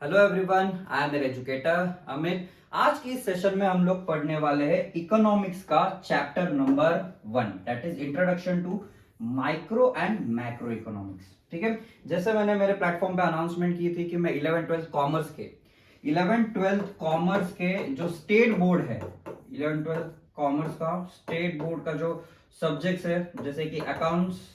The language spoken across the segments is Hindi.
Hello everyone, I am an educator Amit. आज की इस सेशन में हम लोग पढ़ने वाले हैं इकोनॉमिक्स का chapter number 1, that is introduction to micro and macro economics. ठीक है, जैसे मैंने मेरे प्लेटफॉर्म पे अनाउंसमेंट की थी कि मैं 11th 12th कॉमर्स के जो स्टेट बोर्ड है, 11th 12th कॉमर्स का स्टेट बोर्ड का जो सब्जेक्ट्स है, जैसे कि अकाउंट्स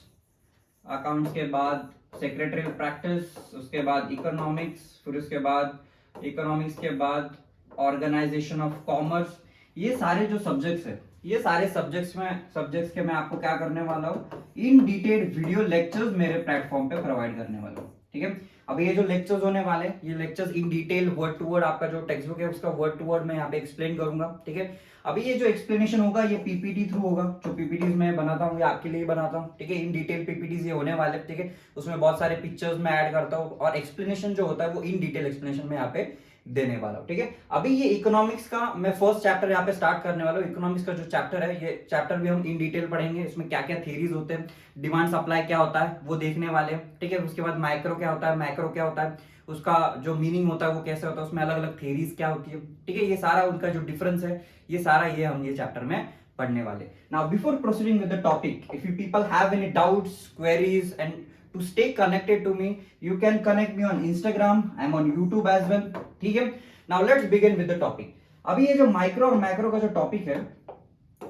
के बाद सेक्रेटरियल प्रैक्टिस, उसके बाद इकोनॉमिक्स, फिर उसके बाद इकोनॉमिक्स के बाद ऑर्गेनाइजेशन ऑफ कॉमर्स, ये सारे जो सब्जेक्ट्स है, ये सारे सब्जेक्ट्स के मैं आपको क्या करने वाला हूँ, इन डिटेल्ड वीडियो लेक्चर्स मेरे प्लेटफॉर्म पे प्रोवाइड करने वाला हूँ। ठीक है, अब ये जो लेक्चर्स होने वाले हैं, ये lectures in detail word to word, आपका जो टेक्स्ट बुक है उसका वर्ड टू वर्ड मैं यहाँ पे एक्सप्लेन करूंगा। ठीक है, अभी ये जो एक्सप्लेनेशन होगा ये पीपीटी थ्रू होगा। जो पीपीटीज मैं बनाता हूँ ये आपके लिए बनाता हूँ। ठीक है, इन डिटेल पीपीटीज ये होने वाले। ठीक है, उसमें बहुत सारे पिक्चर्स मैं ऐड करता हूँ और एक्सप्लेनेशन जो होता है वो इन डिटेल एक्सप्लेनेशन में यहाँ पे देने वाला हूँ। ठीक है, अभी ये इकोनॉमिक्स का मैं फर्स्ट चैप्टर यहाँ पे स्टार्ट करने वाला हूँ। इकोनॉमिक्स का जो चैप्टर है, ये चैप्टर भी हम इन डिटेल पढ़ेंगे। इसमें क्या क्या थ्योरीज होते हैं, डिमांड सप्लाई क्या होता है वो देखने वाले हैं। ठीक है, उसके बाद माइक्रो क्या होता है, मैक्रो क्या होता है, उसका जो मीनिंग होता है वो कैसे होता है, उसमें अलग अलग थ्योरीज क्या होती है। ठीक है, ये सारा उनका जो डिफरेंस है, ये सारा हम ये चैप्टर में पढ़ने वाले। Now before proceeding with the topic, if you people have any doubts, queries and to stay connected to me, you can connect me on Instagram, I'm on YouTube as well. ठीक है, now let's begin with the topic. अभी ये जो माइक्रो और मैक्रो का जो टॉपिक है,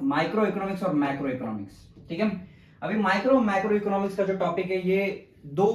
माइक्रो इकोनॉमिक्स और मैक्रो इकोनॉमिक्स। ठीक है, अभी माइक्रो और मैक्रो इकोनॉमिक्स का जो टॉपिक है, ये दो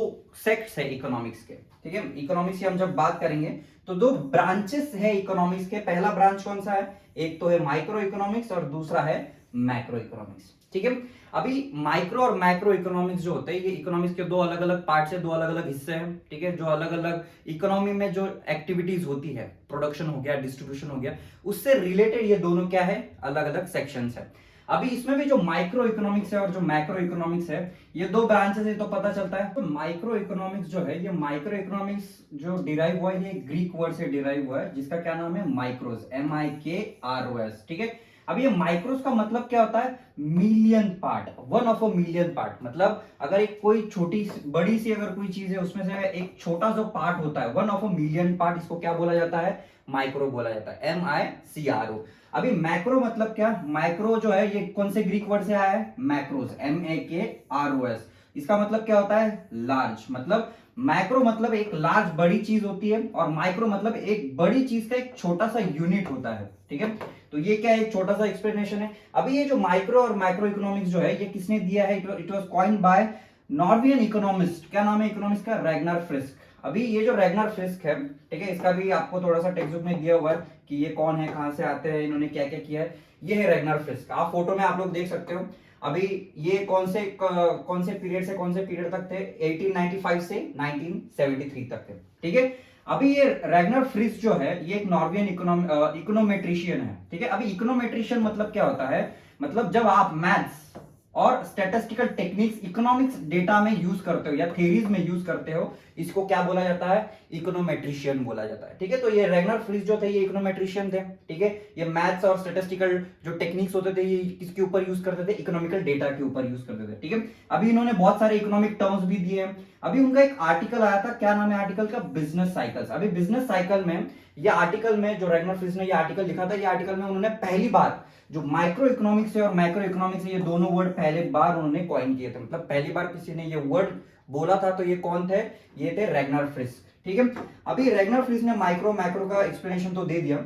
सेक्ट्स है इकोनॉमिक्स के। ठीक है, इकोनॉमिक्स की हम जब बात करेंगे तो दो ब्रांचेस है इकोनॉमिक्स के। पहला ब्रांच कौन सा है, एक तो है माइक्रो इकोनॉमिक्स और दूसरा है मैक्रो इकोनॉमिक्स। ठीक है, अभी माइक्रो और मैक्रो इकोनॉमिक्स जो होते हैं, ये इकोनॉमिक्स के दो अलग अलग पार्ट्स है, दो अलग अलग हिस्से हैं। ठीक है, जो अलग अलग इकोनॉमी में जो एक्टिविटीज होती है, प्रोडक्शन हो गया, डिस्ट्रीब्यूशन हो गया, उससे रिलेटेड ये दोनों क्या है, अलग अलग सेक्शंस है। अभी इसमें भी जो माइक्रो इकोनॉमिक्स है और जो मैक्रो इकोनॉमिक्स है, ये दो ब्रांचेस है, तो पता चलता है। तो माइक्रो इकोनॉमिक्स जो है, ये माइक्रो इकोनॉमिक्स जो डिराइव हुआ है, ये ग्रीक वर्ड से डिराइव हुआ है, जिसका क्या नाम है, माइक्रोस, MIKROS। ठीक है, अब ये माइक्रोस का मतलब क्या होता है, मिलियन पार्ट, 1/1,000,000 पार्ट। मतलब अगर एक कोई छोटी बड़ी सी अगर कोई चीज है, उसमें से एक छोटा जो पार्ट होता है, 1/1,000,000 पार्ट, इसको क्या बोला जाता है, माइक्रो बोला जाता है, MICRO। अभी मैक्रो मतलब क्या, माइक्रो जो है ये कौन से ग्रीक वर्ड से आया है, मैक्रोस, MAKROS। इसका मतलब क्या होता है, लार्ज। मतलब मैक्रो मतलब एक लार्ज बड़ी चीज होती है, और माइक्रो मतलब एक बड़ी चीज का एक छोटा सा यूनिट होता है। ठीक है, तो ये क्या है, एक छोटा सा एक्सप्लेनेशन है। अभी ये जो माइक्रो और मैक्रो इकोनॉमिक्स जो है, ये किसने दिया है, it was coined bye Norwegian economist. क्या नाम है इकोनॉमिस्ट का, रैग्नार फ्रिस्क। अभी ये जो रैग्नार फ्रिस्क है, ठीक है, इसका भी आपको थोड़ा सा टेक्स्ट बुक में दिया हुआ है कि ये कौन है, कहां से आते हैं, इन्होंने क्या क्या किया है। ये है रैग्नार फ्रिस्क, आप फोटो में आप लोग देख सकते हो। अभी ये कौन से पीरियड से कौन से पीरियड तक थे, 1895 से 1973 तक थे। ठीक है, अभी ये रैग्नार फ्रिस्क जो है, ये एक नॉर्वेजियन इकोनोमेट्रिशियन है। ठीक है, अभी इकोनोमेट्रिशियन मतलब क्या होता है, मतलब जब आप मैथ्स और स्टैटिस्टिकल टेक्निक्स इकोनॉमिक्स डेटा में यूज करते हो या थ्योरीज में यूज करते हो, इसको क्या बोला जाता है, इकोनोमेट्रिशियन बोला जाता है। ठीक है, तो ये रैग्नार फ्रिस्क जो थे, ये इकोनोमेट्रिशियन थे। ठीक है, ये मैथ्स और स्टैटिस्टिकल जो टेक्निक्स होते थे, ये किसके ऊपर यूज करते थे, इकोनॉमिकल डेटा के ऊपर यूज करते थे। ठीक है, अभी इन्होंने बहुत सारे इकोनॉमिक टर्म्स भी दिए हैं। अभी उनका एक आर्टिकल आया था, क्या नाम है आर्टिकल का, बिजनेस साइकिल्स। अभी बिजनेस साइकिल में, ये आर्टिकल में जो रैग्नार फ्रिस्क ने ये आर्टिकल लिखा था, ये आर्टिकल में उन्होंने पहली बार जो माइक्रो इकोनॉमिक्स है और मैक्रो इकोनॉमिक्स है, ये दोनों वर्ड पहले बार उन्होंने कॉइन किए थे। मतलब पहली बार किसी ने ये वर्ड बोला था, तो ये कौन थे, ये थे रैग्नार फ्रिस्क। ठीक है, अभी रैग्नार फ्रिस्क ने माइक्रो मैक्रो का एक्सप्लेनेशन तो दे दिया।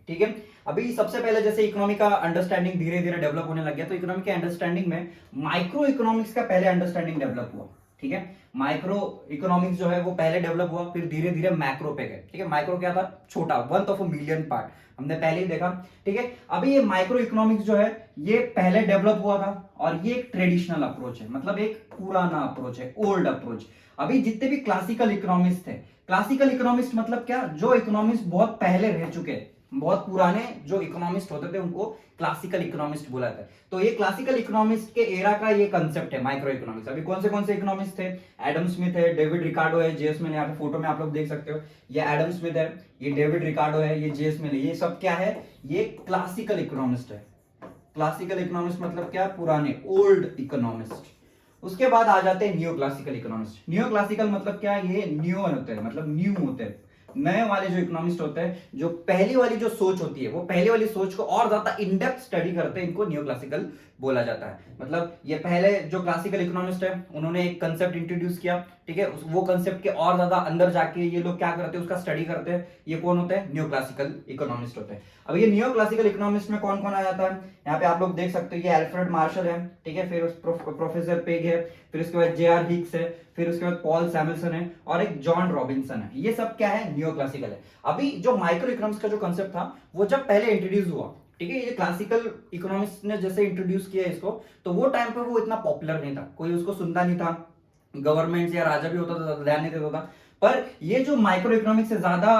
ठीक है, अभी सबसे पहले जैसे इकोनॉमी का अंडरस्टैंडिंग धीरे धीरे डेवलप होने लग गया, तो इकोनॉमी के अंडरस्टैंडिंग में माइक्रो इकोनॉमिक्स का पहले अंडरस्टैंडिंग डेवलप हुआ। ठीक है, माइक्रो इकोनॉमिक्स जो है वो पहले डेवलप हुआ, फिर धीरे धीरे मैक्रो पे गए। ठीक है, माइक्रो क्या था, छोटा, 1/1,000,000 पार्ट, हमने पहले ही देखा। ठीक है, अभी ये माइक्रो इकोनॉमिक्स जो है, ये पहले डेवलप हुआ था, और ये एक ट्रेडिशनल अप्रोच है, मतलब एक पुराना अप्रोच है, ओल्ड अप्रोच। अभी जितने भी क्लासिकल इकोनॉमिस्ट थे, क्लासिकल इकोनॉमिस्ट मतलब क्या, जो इकोनॉमिस्ट बहुत पहले रह चुके हैं, बहुत पुराने जो इकोनॉमिस्ट होते थे, उनको क्लासिकल इकोनॉमिस्ट बोला था। तो ये क्लासिकल इकोनॉमिस्ट के एरा का ये कंसेप्ट है माइक्रो इकोनॉमिक्स। अभी कौन से इकोनॉमिस्ट थे, एडम स्मिथ है, डेविड रिकार्डो है, जेएस मिल, यहाँ पे फोटो में आप लोग देख सकते हो, ये एडम स्मिथ है, ये डेविड रिकार्डो है, ये जेएस मिल है, ये सब क्या है, ये क्लासिकल इकोनॉमिस्ट है। क्लासिकल इकोनॉमिस्ट मतलब क्या, पुराने, ओल्ड इकोनॉमिस्ट। उसके बाद आ जाते हैं new classical economist. New classical मतलब क्या, ये न्यू होते हैं, मतलब न्यू होते हैं, नए वाले जो इकोनॉमिस्ट होते हैं, जो पहली वाली जो सोच होती है, वो पहली वाली सोच को और ज्यादा इन डेप्थ स्टडी करते हैं, इनको न्यू क्लासिकल बोला जाता है। मतलब ये पहले जो क्लासिकल इकोनॉमिस्ट है, उन्होंने एक कंसेप्ट इंट्रोड्यूस किया, ठीक है, वो कंसेप्ट के और ज्यादा अंदर जाके ये लोग क्या करते हैं, उसका स्टडी करते हैं। ये कौन होते हैं? न्यू क्लासिकल इकोनॉमिस्ट होते हैं। अब ये न्यू क्लासिकल इकोनॉमिस्ट में कौन कौन आ जाता है, यहाँ पे आप लोग देख सकते हो, ये अल्फ्रेड मार्शल है, ठीक है, फिर प्रोफेसर पेग है, फिर उसके बाद जे.आर. हिक्स है, फिर उसके बाद पॉल सैमुअल्सन है, और एक जॉन रॉबिन्सन है। ये सब क्या है? न्यू क्लासिकल है। अभी जो माइक्रो इकोनॉमिक्स का जो कंसेप्ट था, वो जब पहले इंट्रोड्यूस हुआ, ठीक है, ये क्लासिकल इकोनॉमिक्स ने जैसे इंट्रोड्यूस किया इसको, तो वो टाइम पर वो इतना पॉपुलर नहीं था, कोई उसको सुनता नहीं था, गवर्नमेंट या राजा भी होता था ध्यान नहीं देता था। पर ये जो माइक्रो इकोनॉमिक्स से ज्यादा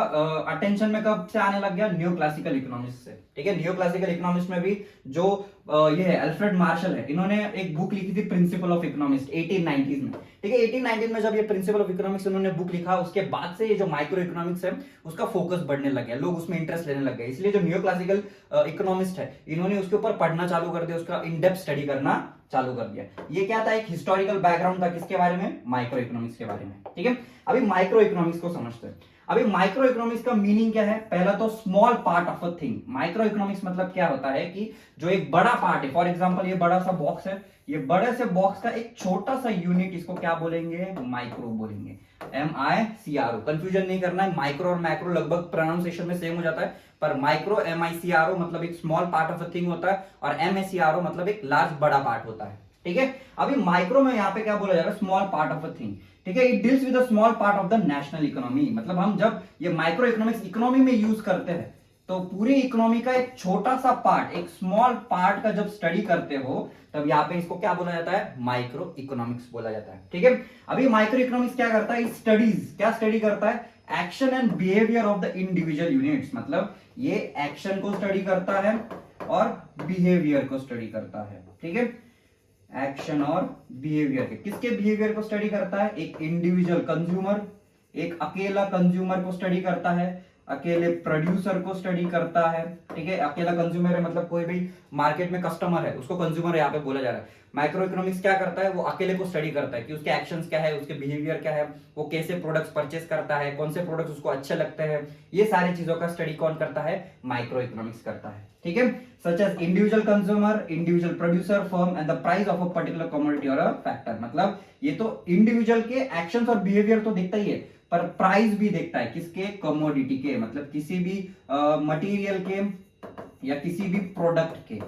अटेंशन में कब से आने लग गया? न्यू क्लासिकल इकोनॉमिक्स से, ठीक है। न्यू क्लासिकल इकोनॉमिक्स में भी जो ये है अल्फ्रेड मार्शल है, इन्होंने एक बुक लिखी थी प्रिंसिपल ऑफ इकोनॉमिक्स 1890s में, ठीक है। 1890 में जब ये प्रिंसिपल ऑफ इकोनॉमिक्स उन्होंने बुक लिखा, उसके बाद से ये जो माइक्रो इकोनॉमिक्स है उसका फोकस बढ़ने लग गया, लोग उसमें इंटरेस्ट लेने लग गए। इसलिए जो न्यू क्लासिकल इकोनॉमिस्ट है, इन्होंने उसके ऊपर पढ़ना चालू कर दिया, उसका इन डेप्थ स्टडी करना चालू कर दिया। ये क्या था? एक हिस्टोरिकल बैकग्राउंड था, किसके बारे में? माइक्रो इकोनॉमिक्स के बारे में, ठीक है। अभी माइक्रो इकोनॉमिक्स को समझते हैं। अभी माइक्रो इकोनॉमिक्स का मीनिंग क्या है? पहला तो small part of a thing. Micro economics मतलब क्या होता है कि जो एक बड़ा पार्ट है, फॉर एग्जांपल ये बड़ा सा बॉक्स है, ये बड़े से बॉक्स का एक छोटा सा यूनिट, इसको क्या बोलेंगे? माइक्रो बोलेंगे, MICRO। कंफ्यूजन नहीं करना है, माइक्रो और मैक्रो लगभग प्रोनाउंसिएशन में सेम हो जाता है, पर माइक्रो MICRO मतलब एक small part of a thing होता है, और MACRO मतलब एक लार्ज बड़ा पार्ट होता है, ठीक है। अभी माइक्रो में यहाँ पे क्या बोला जा रहा है? Small part of a thing, ठीक है। It deals with a small part of the national economy. मतलब हम जब ये माइक्रो इकोनॉमिक्स इकोनॉमी में यूज करते हैं, तो पूरी इकोनॉमी का एक छोटा सा पार्ट, एक स्मॉल पार्ट का जब स्टडी करते हो, तब यहाँ पे इसको क्या बोला जाता है? माइक्रो इकोनॉमिक्स बोला जाता है, ठीक है। अभी माइक्रो इकोनॉमिक्स क्या करता है? स्टडीज क्या स्टडी करता है? Action and behaviour of the individual units. मतलब ये एक्शन को स्टडी करता है और बिहेवियर को स्टडी करता है, ठीक है। एक्शन और बिहेवियर के, किसके बिहेवियर को स्टडी करता है? एक इंडिविजुअल कंज्यूमर, एक अकेला कंज्यूमर को स्टडी करता है, अकेले प्रोड्यूसर को स्टडी करता है, ठीक है। अकेला कंज्यूमर है मतलब कोई भी मार्केट में कस्टमर है, उसको कंज्यूमर यहाँ पे बोला जा रहा है। माइक्रो इकोनॉमिक्स क्या करता है? वो अकेले को स्टडी करता है कि उसके एक्शंस क्या है, उसके बिहेवियर क्या है, वो कैसे प्रोडक्ट्स परचेस करता है, कौन से प्रोडक्ट्स उसको अच्छे लगते हैं। ये सारी चीजों का स्टडी कौन करता है? माइक्रो इकोनॉमिक्स करता है, ठीक है। Such as individual consumer, individual producer, firm and the price of a particular commodity और अ फैक्टर। मतलब ये तो इंडिविजुअल के एक्शंस और बिहेवियर तो दिखता ही है, पर प्राइस भी देखता है, किसके? कमोडिटी के, मतलब किसी भी मटेरियल के या किसी भी प्रोडक्ट के,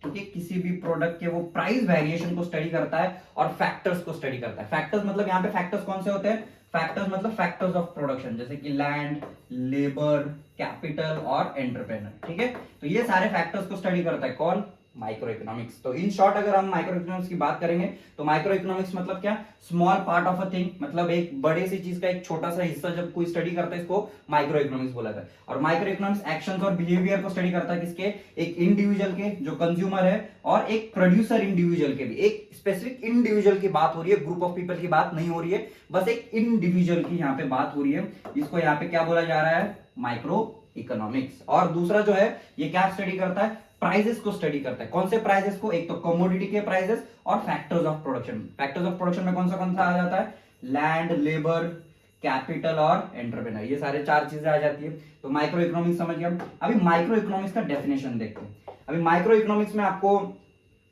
ठीक है, किसी भी प्रोडक्ट के वो प्राइस वेरिएशन को स्टडी करता है और फैक्टर्स को स्टडी करता है। फैक्टर्स मतलब यहाँ पे फैक्टर्स कौन से होते हैं? फैक्टर्स मतलब फैक्टर्स ऑफ प्रोडक्शन, जैसे कि लैंड, लेबर, कैपिटल और एंटरप्रेन्योर, ठीक है। तो ये सारे फैक्टर्स को स्टडी करता है कौन? Micro economics. तो इन शॉर्ट अगर हम माइक्रो इकोनॉमिक्स की बात करेंगे, तो माइक्रो इकोनॉमिक्स मतलब क्या? Small part of a thing, मतलब एक बड़े सी चीज का एक छोटा सा हिस्सा जब कोई स्टडी करता है, इसको माइक्रो इकोनॉमिक्स बोला जाता है। और माइक्रो इकोनॉमिक्स एक्शंस और बिहेवियर को स्टडी करता है, किसके? एक इंडिविजुअल के जो कंज्यूमर है, और एक प्रोड्यूसर इंडिविजुअल के भी। एक स्पेसिफिक इंडिविजुअल की बात हो रही है, ग्रुप ऑफ पीपल की बात नहीं हो रही है, बस एक इंडिविजुअल की यहाँ पे बात हो रही है। इसको यहाँ पे क्या बोला जा रहा है? Micro economics. और दूसरा जो है, ये क्या स्टडी करता है? प्राइजेस को स्टडी करता है। कौन से प्राइजेस को? एक तो कमोडिटी के प्राइजेस और factors of production. Factors of production में कौन सा आ जाता है? लैंड, लेबर, कैपिटल और एंटरप्रेन्योर, ये सारे चार चीजें आ जाती है। तो माइक्रो इकोनॉमिक्स समझ गया। अभी माइक्रो इकोनॉमिक्स का डेफिनेशन देखते हैं। अभी माइक्रो इकोनॉमिक्स में आपको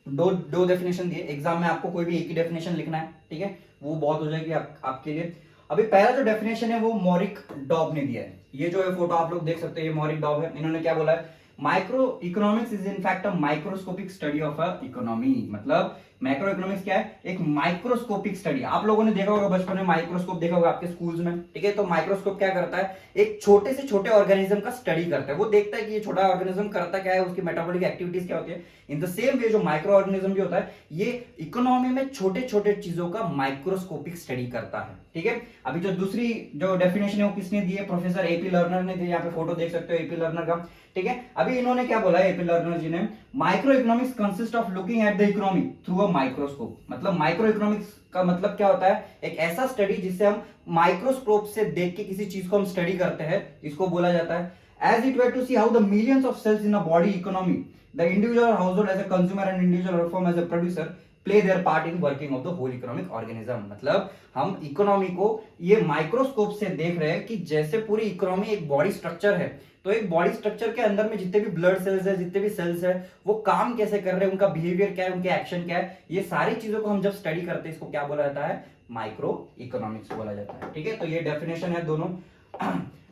दो डेफिनेशन दिए, एग्जाम में आपको कोई भी एक ही डेफिनेशन लिखना है, ठीक है, वो बहुत हो जाएगी आपके लिए। अभी पहला जो डेफिनेशन है वो मॉरिक डॉब ने दिया है। ये जो है फोटो आप लोग देख सकते हैं, ये मॉरिक डॉब है। इन्होंने क्या बोला है? Micro economics is in fact a microscopic study of a economy. मतलब माइक्रो इकोनॉमिक्स क्या है? एक माइक्रोस्कोपिक स्टडी। आप लोगों ने देखा होगा बचपन में, माइक्रोस्कोप देखा होगा आपके स्कूल्स में, ठीक है। तो माइक्रोस्कोप क्या करता है? एक छोटे से छोटे ऑर्गेनिज्म का स्टडी करता है। वो देखता है कि ये छोटा ऑर्गेनिज्म करता क्या है, उसकी मेटाबॉलिक एक्टिविटीज क्या होती है। इन द सेम वे जो माइक्रो ऑर्गेनिज्म भी होता है, ये इकोनॉमी में छोटे छोटे चीजों का माइक्रोस्कोपिक स्टडी करता है, ठीक है। अभी जो दूसरी जो डेफिनेशन है वो किसने दी है? प्रोफेसर एपी लर्नर ने दी। यहाँ पे फोटो देख सकते हो एपी लर्नर का, ठीक है। अभी इन्होंने क्या बोला है एपी लर्नर जी ने? Micro economics consist of looking at the economy through a microscope. मतलब माइक्रो इकोनॉमिक्स का मतलब क्या होता है? एक ऐसा स्टडी जिससे हम माइक्रोस्कोप से देख के किसी चीज को हम स्टडी करते हैं, इसको बोला जाता है as it were to see how the millions of cells in a body economy, the individual household as a consumer and individual form as a producer play their part in working of the whole economic organism. मतलब हम इकोनॉमी को ये माइक्रोस्कोप से देख रहे हैं कि जैसे पूरी इकोनॉमी एक बॉडी स्ट्रक्चर है, तो एक बॉडी स्ट्रक्चर के अंदर में जितने भी ब्लड सेल्स है, जितने भी सेल्स है, वो काम कैसे कर रहे हैं, उनका बिहेवियर क्या है, उनके एक्शन क्या है, ये सारी चीजों को हम जब स्टडी करते हैं इसको क्या बोला जाता है, माइक्रो इकोनॉमिक्स बोला जाता है। ठीक है, तो ये डेफिनेशन है दोनों।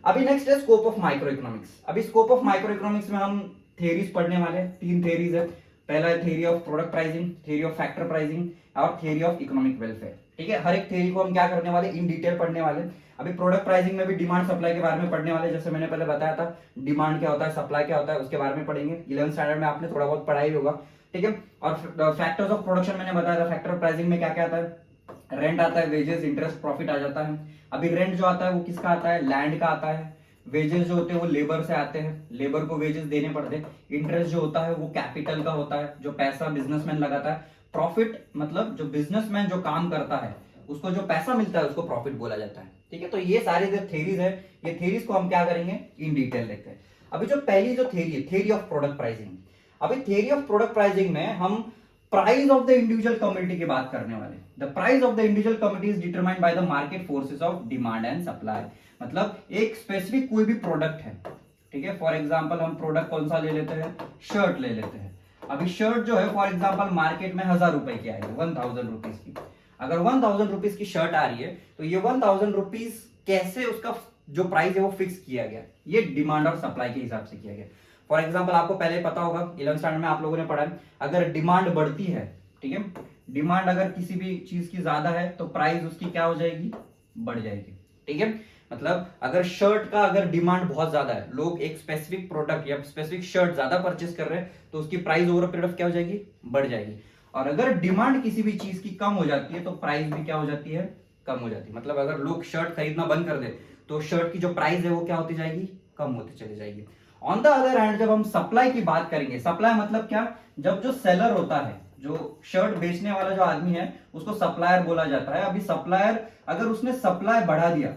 अभी नेक्स्ट है स्कोप ऑफ माइक्रो इकोनॉमिक्स। अभी स्कोप ऑफ माइक्रो इकोनॉमिक्स में हम थेरीज पढ़ने वाले हैं, 3 थेरीज है। पहला है theory of product pricing, theory of factor pricing और थ्योरी ऑफ इकोनॉमिक वेलफेयर। ठीक है, हर एक थ्योरी को हम क्या करने वाले, इन डिटेल पढ़ने वाले। अभी प्रोडक्ट प्राइसिंग में भी डिमांड सप्लाई के बारे में पढ़ने वाले, जैसे मैंने पहले बताया था डिमांड क्या होता है, सप्लाई क्या होता है, उसके बारे में पढ़ेंगे। 11th स्टैंडर्ड में आपने थोड़ा बहुत पढ़ा ही होगा। ठीक है, और फैक्टर्स ऑफ प्रोडक्शन मैंने बताया था, फैक्टर प्राइसिंग में क्या क्या आता है, रेंट आता है, वेजेस, इंटरेस्ट, प्रॉफिट आ जाता है। अभी रेंट जो आता है वो किसका आता है, लैंड का आता है। वेजेस जो होते हैं वो लेबर से आते हैं, लेबर को वेजेस देने पड़ते हैं। इंटरेस्ट जो होता है वो कैपिटल का होता है, जो पैसा बिजनेसमैन लगाता है। प्रॉफिट मतलब जो बिजनेसमैन जो काम करता है उसको जो पैसा मिलता है उसको प्रॉफिट बोला जाता है। ठीक है, तो ये सारी जो थेरीज है, ये थेरीज को हम क्या करेंगे, इन डिटेल देखते हैं। अभी जो पहली जो थेरी है, थेरी ऑफ प्रोडक्ट प्राइसिंग। अभी थेरी ऑफ प्रोडक्ट प्राइसिंग में हम price of the individual community की बात करने वाले। The price of the individual community is determined by the market forces of demand and supply. मतलब एक स्पेसिफिक कोई भी प्रोडक्ट है, ठीक है, फॉर एग्जांपल हम प्रोडक्ट कौन सा ले लेते हैं, शर्ट ले लेते हैं। अभी शर्ट जो है फॉर एग्जांपल मार्केट में 1000 रुपए की आएगी, 1000 रुपीज की। अगर 1000 रुपीज की शर्ट आ रही है तो ये 1000 रुपीज कैसे उसका जो प्राइस है वो फिक्स किया गया, ये डिमांड और सप्लाई के हिसाब से किया गया। फॉर एग्जाम्पल आपको पहले पता होगा, 11th स्टैंडर्ड में आप लोगों ने पढ़ा है, अगर डिमांड बढ़ती है, ठीक है, डिमांड अगर किसी भी चीज की ज्यादा है तो प्राइस उसकी क्या हो जाएगी, बढ़ जाएगी। ठीक है, मतलब अगर शर्ट का अगर डिमांड बहुत ज्यादा है, लोग एक स्पेसिफिक प्रोडक्ट या स्पेसिफिक शर्ट ज्यादा परचेस कर रहे हैं तो उसकी प्राइस ओवर पीरियड ऑफ क्या हो जाएगी, बढ़ जाएगी। और अगर डिमांड किसी भी चीज की कम हो जाती है तो प्राइस भी क्या हो जाती है, कम हो जाती है। मतलब अगर लोग शर्ट खरीदना बंद कर दे तो शर्ट की जो प्राइस है वो क्या होती जाएगी, कम होती चली जाएगी। ऑन द अदर हैंड जब हम सप्लाई की बात करेंगे, सप्लाई मतलब क्या, जब जो सेलर होता है, जो शर्ट बेचने वाला जो आदमी है उसको सप्लायर बोला जाता है। अभी सप्लायर अगर उसने सप्लाई बढ़ा दिया,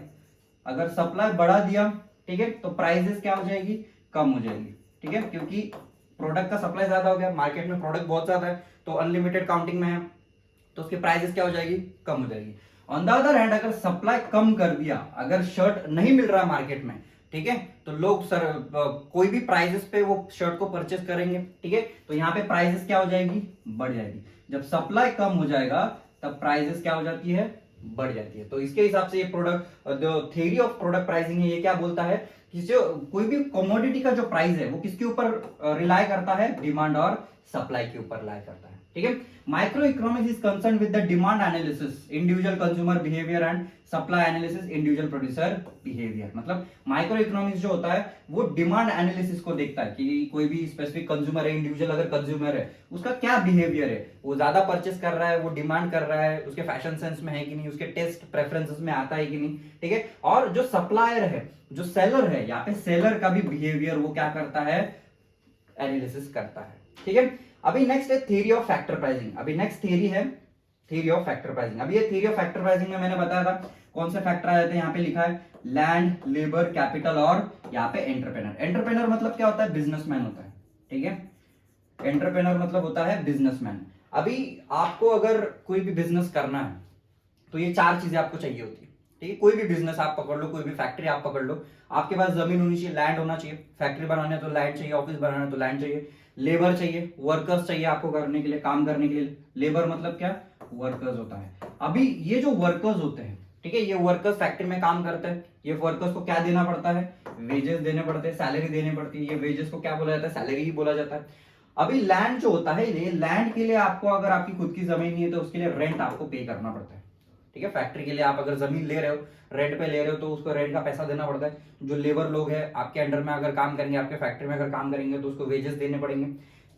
अगर सप्लाई बढ़ा दिया, ठीक है, तो प्राइसेस क्या हो जाएगी, कम हो जाएगी। ठीक है, क्योंकि प्रोडक्ट का सप्लाई ज्यादा हो गया, मार्केट में प्रोडक्ट बहुत ज्यादा है तो अनलिमिटेड काउंटिंग में है, तो उसकी प्राइसेस क्या हो जाएगी, कम हो जाएगी। ऑन द अदर हैंड अगर सप्लाई कम कर दिया, अगर शर्ट नहीं मिल रहा मार्केट में, ठीक है, तो लोग सर कोई भी प्राइसेस पे वो शर्ट को परचेस करेंगे। ठीक है, तो यहाँ पे प्राइसेस क्या हो जाएगी, बढ़ जाएगी। जब सप्लाई कम हो जाएगा तब प्राइसेस क्या हो जाती है, बढ़ जाती है। तो इसके हिसाब से ये प्रोडक्ट, जो थ्योरी ऑफ प्रोडक्ट प्राइसिंग है, ये क्या बोलता है कि जो कोई भी कमोडिटी का जो प्राइस है वो किसके ऊपर रिलाई करता है, डिमांड और सप्लाई के ऊपर रिलाई करता है। ठीक है, micro economics is concern with the demand analysis, individual consumer behaviour and supply analysis, individual producer behaviour. मतलब माइक्रो इकोनॉमिक्स जो होता है वो डिमांड एनालिसिस को देखता है कि कोई भी स्पेसिफिक कंज्यूमर है, इंडिविजुअल अगर कंज्यूमर है उसका क्या बिहेवियर है, वो ज्यादा परचेस कर रहा है, वो डिमांड कर रहा है, उसके फैशन सेंस में है कि नहीं, उसके टेस्ट प्रेफरेंसेस में आता है कि नहीं। ठीक है, और जो सप्लायर है, जो सेलर है, यहाँ पे सेलर का भी बिहेवियर वो क्या करता है, एनालिसिस करता है। ठीक है, अभी नेक्स्ट है थ्योरी ऑफ फैक्टर प्राइसिंग। अभी नेक्स्ट थ्योरी है थ्योरी ऑफ फैक्टर प्राइसिंग। अभी ये थ्योरी ऑफ फैक्टर प्राइसिंग में मैंने बताया था कौन से फैक्टर आ जाते हैं, यहाँ पे लिखा है लैंड, लेबर, कैपिटल और यहाँ पे एंटरप्रेनर। एंटरप्रेनर मतलब क्या होता है, बिजनेसमैन होता है। ठीक है, एंटरप्रेनर मतलब होता है बिजनेसमैन। अभी आपको अगर कोई भी बिजनेस करना है तो ये 4 चीजें आपको चाहिए होती है। ठीक है, कोई भी बिजनेस आप पकड़ लो, कोई भी फैक्ट्री आप पकड़ लो, आपके पास जमीन होनी चाहिए, लैंड होना चाहिए, फैक्ट्री बनाने तो लैंड चाहिए, ऑफिस बनाना तो लैंड चाहिए, लेबर चाहिए, वर्कर्स चाहिए आपको करने के लिए, काम करने के लिए। लेबर मतलब क्या, वर्कर्स होता है। अभी ये जो वर्कर्स होते हैं, ठीक है, ये वर्कर्स फैक्ट्री में काम करते हैं, ये वर्कर्स को क्या देना पड़ता है, वेजेस देने पड़ते हैं, सैलरी देनी पड़ती है। ये वेजेस को क्या बोला जाता है, सैलरी ही बोला जाता है। अभी लैंड जो होता है, ये लैंड के लिए आपको, अगर आपकी खुद की जमीन नहीं है तो उसके लिए रेंट आपको पे करना पड़ता है। ठीक है, फैक्ट्री के लिए आप अगर जमीन ले रहे हो, रेंट पे ले रहे हो, तो उसको रेंट का पैसा देना पड़ता है। जो लेबर लोग हैं आपके अंडर में अगर काम करेंगे, आपके फैक्ट्री में अगर काम करेंगे तो उसको वेजेस देने पड़ेंगे।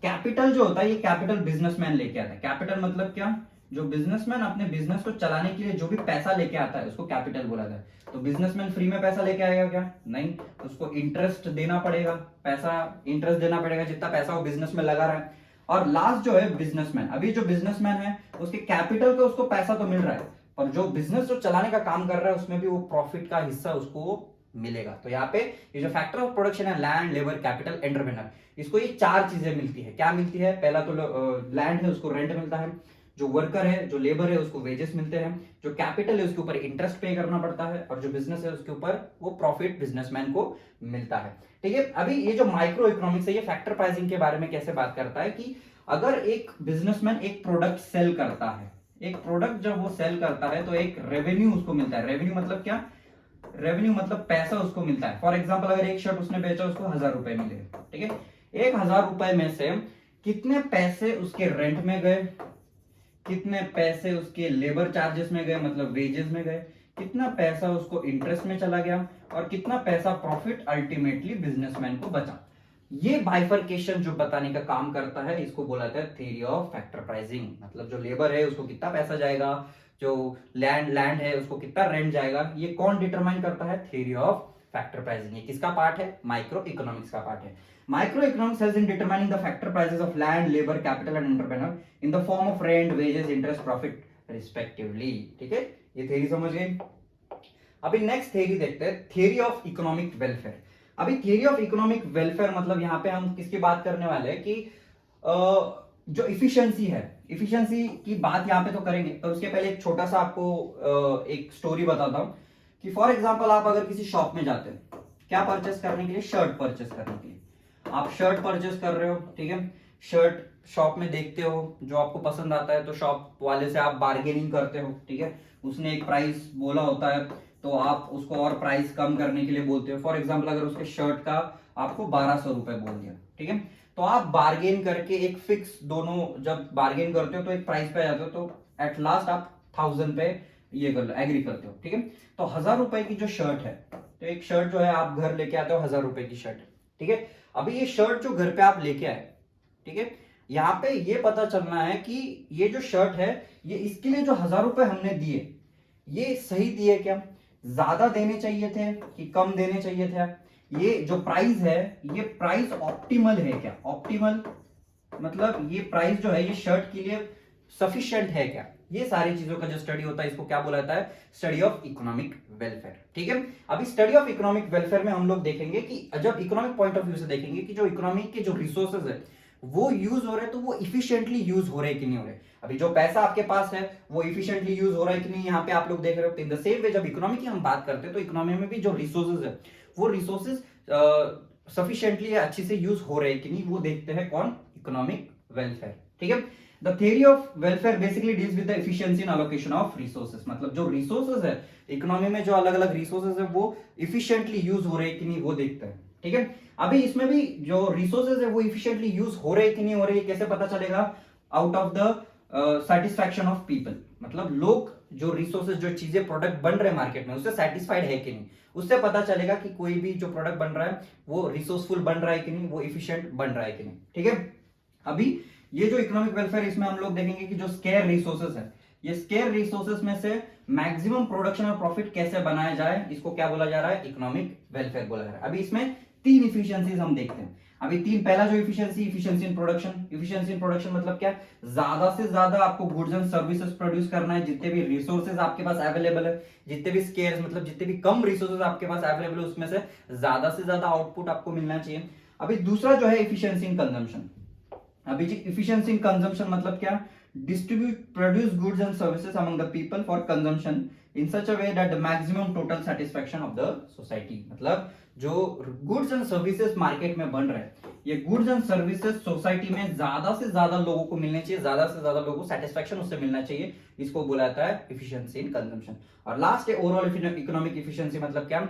कैपिटल जो होता है ये कैपिटल बिजनेसमैन लेके आता है। कैपिटल मतलब क्या, जो बिजनेसमैन अपने बिजनेस को चलाने के लिए जो भी पैसा लेके आता है उसको कैपिटल बोला जाता है। तो बिजनेसमैन फ्री में पैसा लेके आएगा क्या, नहीं, उसको इंटरेस्ट देना पड़ेगा, पैसा इंटरेस्ट देना पड़ेगा जितना पैसा वो बिजनेस में लगा रहा है। और लास्ट जो है बिजनेसमैन। अभी जो बिजनेसमैन है उसके कैपिटल का उसको पैसा तो मिल रहा है, और जो बिजनेस जो चलाने का काम कर रहा है उसमें भी वो प्रॉफिट का हिस्सा उसको मिलेगा। तो यहाँ पे ये जो फैक्टर ऑफ प्रोडक्शन है, लैंड, लेबर, कैपिटल, एंटरप्रेन्योर, इसको ये 4 चीजें मिलती है। क्या मिलती है, पहला तो लैंड है उसको रेंट मिलता है, जो वर्कर है, जो लेबर है, उसको वेजेस मिलते हैं, जो कैपिटल है उसके ऊपर इंटरेस्ट पे करना पड़ता है, और जो बिजनेस है उसके ऊपर वो प्रॉफिट बिजनेसमैन को मिलता है। ठीक है, अभी ये जो माइक्रो इकोनॉमिक्स है ये फैक्टर प्राइसिंग के बारे में कैसे बात करता है कि अगर एक बिजनेसमैन एक प्रोडक्ट सेल करता है, एक प्रोडक्ट जब वो सेल करता है तो एक रेवेन्यू उसको मिलता है। रेवेन्यू मतलब क्या? रेवेन्यू मतलब पैसा उसको मिलता है। फॉर एग्जाम्पल अगर एक शर्ट उसने बेचा, उसको 1000 रुपए मिले, ठीक है, 1000 रुपए में से कितने पैसे उसके रेंट में गए, कितने पैसे उसके लेबर चार्जेस में गए मतलब वेजेस में गए, कितना पैसा उसको इंटरेस्ट में चला गया, और कितना पैसा प्रॉफिट अल्टीमेटली बिजनेसमैन को बचा। ये बाइफरकेशन जो बताने का काम करता है इसको बोला जाता है थ्योरी ऑफ फैक्टर प्राइसिंग। मतलब जो लेबर है उसको कितना पैसा जाएगा, जो लैंड है उसको कितना रेंट जाएगा, ये कौन डिटरमाइन करता है? Theory of factor pricing. ये किसका पार्ट है? माइक्रो इकोनॉमिक्स का पार्ट है। Micro economics helps in determining the factor prices of land, labour, capital and entrepreneur in the form of rent, wages, interest, profit respectively. ठीक है, ये थ्योरी समझ गए। अभी नेक्स्ट थ्योरी देखते हैं, थ्योरी ऑफ इकोनॉमिक वेलफेयर। अभी थ्योरी ऑफ इकोनॉमिक वेलफेयर मतलब यहाँ पे हम किसकी बात करने वाले हैं कि जो इफिशिएंसी है, इफिशिएंसी की बात यहाँ पे तो करेंगे, पर उसके पहले एक छोटा सा आपको एक स्टोरी बताता हूँ कि फॉर एग्जांपल आप अगर किसी शॉप में जाते हैं, क्या परचेस करने के लिए? शर्ट परचेस करने के लिए। आप शर्ट परचेस कर रहे हो, ठीक है, शर्ट शॉप में देखते हो, जो आपको पसंद आता है तो शॉप वाले से आप बार्गेनिंग करते हो, ठीक है, उसने एक प्राइस बोला होता है तो आप उसको और प्राइस कम करने के लिए बोलते हो। फॉर एग्जाम्पल अगर उसके शर्ट का आपको 1200 रुपए बोल दिया, ठीक है, तो आप बार्गेन करके एक फिक्स, दोनों जब बार्गेन करते हो तो एक प्राइस पे आ जाते हो, तो एट लास्ट आप 1000 पे ये कर लो, एग्री करते हो, ठीक है। तो 1000 रुपए की जो शर्ट है, तो एक शर्ट जो है आप घर लेके आते हो 1000 रुपए की शर्ट, ठीक है। अभी ये शर्ट जो घर पे आप लेके आए, ठीक है, यहाँ पे ये पता चलना है कि ये जो शर्ट है ये इसके लिए जो 1000 रुपए हमने दिए ये सही दिए क्या, ज्यादा देने चाहिए थे कि कम देने चाहिए थे, ये जो प्राइस है ये प्राइस ऑप्टिमल है क्या, ऑप्टिमल मतलब ये प्राइस जो है ये शर्ट के लिए सफिशिएंट है क्या, ये सारी चीजों का जो स्टडी होता है इसको क्या बोला जाता है? Study of economic welfare. ठीक है, अभी स्टडी ऑफ इकोनॉमिक वेलफेयर में हम लोग देखेंगे कि जब इकोनॉमिक पॉइंट ऑफ व्यू से देखेंगे कि जो इकोनॉमिक के जो रिसोर्सेज है वो यूज हो रहे हैं तो वो इफिशिएंटली यूज हो रहे हैं कि नहीं हो रहे। अभी जो पैसा आपके पास है वो इफिशिएंटली यूज हो रहा है कि नहीं, यहाँ पे आप लोग देख रहे हो। इन द सेम वे जब इकोनॉमी की हम बात करते हैं तो इकोनॉमी में भी जो रिसोर्सेज है वो रिसोर्सेज सफिशिएंटली अच्छे से यूज हो रहे हैं कि नहीं, वो देखते हैं कौन? Economic welfare. ठीक है, the theory of welfare basically deals with the efficiency and allocation of resources. मतलब जो रिसोर्सेज है इकोनॉमी में, जो अलग अलग रिसोर्सेज है वो इफिशिएंटली यूज हो रहे हैं कि नहीं वो देखते हैं। ठीक है, अभी इसमें भी जो रिसोर्सेज है वो इफिशिएंटली यूज हो रहे कि नहीं हो रहे, कैसे पता चलेगा? Out of the satisfaction of people. मतलब लोग जो रिसोर्सेज, जो चीजें प्रोडक्ट बन रहे हैं मार्केट में उससे सेटिस्फाइड है कि नहीं, उससे पता चलेगा कि कोई भी जो प्रोडक्ट बन रहा है वो रिसोर्सफुल बन रहा है कि नहीं, वो इफिशिएंट बन रहा है कि नहीं। ठीक है, अभी ये जो इकोनॉमिक वेलफेयर, इसमें हम लोग देखेंगे कि जो स्केयर रिसोर्सेज है, ये स्केयर रिसोर्सेज में से मैक्सिमम प्रोडक्शन और प्रॉफिट कैसे बनाया जाए, इसको क्या बोला जा रहा है? इकोनॉमिक वेलफेयर बोला जा रहा है। अभी इसमें 3 इफिशिएंसीज हम देखते हैं। अभी 3, पहला जो efficiency in production. Efficiency in production मतलब क्या? ज्यादा से ज्यादा आपको गुड्स एंड सर्विसेज प्रोड्यूस करना है, जितने भी रिसोर्सेज आपके पास अवेलेबल है, जितने भी स्केयर्स मतलब जितने भी कम रिसोर्सेज आपके पास अवेलेबल है उसमें से ज्यादा आउटपुट आपको मिलना चाहिए। अभी दूसरा जो है इफिशिएंसी इन कंजम्पशन। अभी जी इफिशिएंसी इन कंजम्पशन मतलब क्या? Distribute produce goods and services among the people for consumption in such a way that the maximum total satisfaction of the society. मतलब जो गुड्स एंड सर्विसेज मार्केट में बन रहे हैं, ये गुड्स एंड सर्विसेज सोसाइटी में ज्यादा से ज्यादा लोगों को मिलने चाहिए, ज्यादा से ज्यादा लोगों को सेटिस्फैक्शन उससे मिलना चाहिए, इसको बोला जाता है इफिशिएंसी इन कंजम्पशन। और लास्ट है ओवरऑल इकोनॉमिक इफिशिएंसी। मतलब क्या?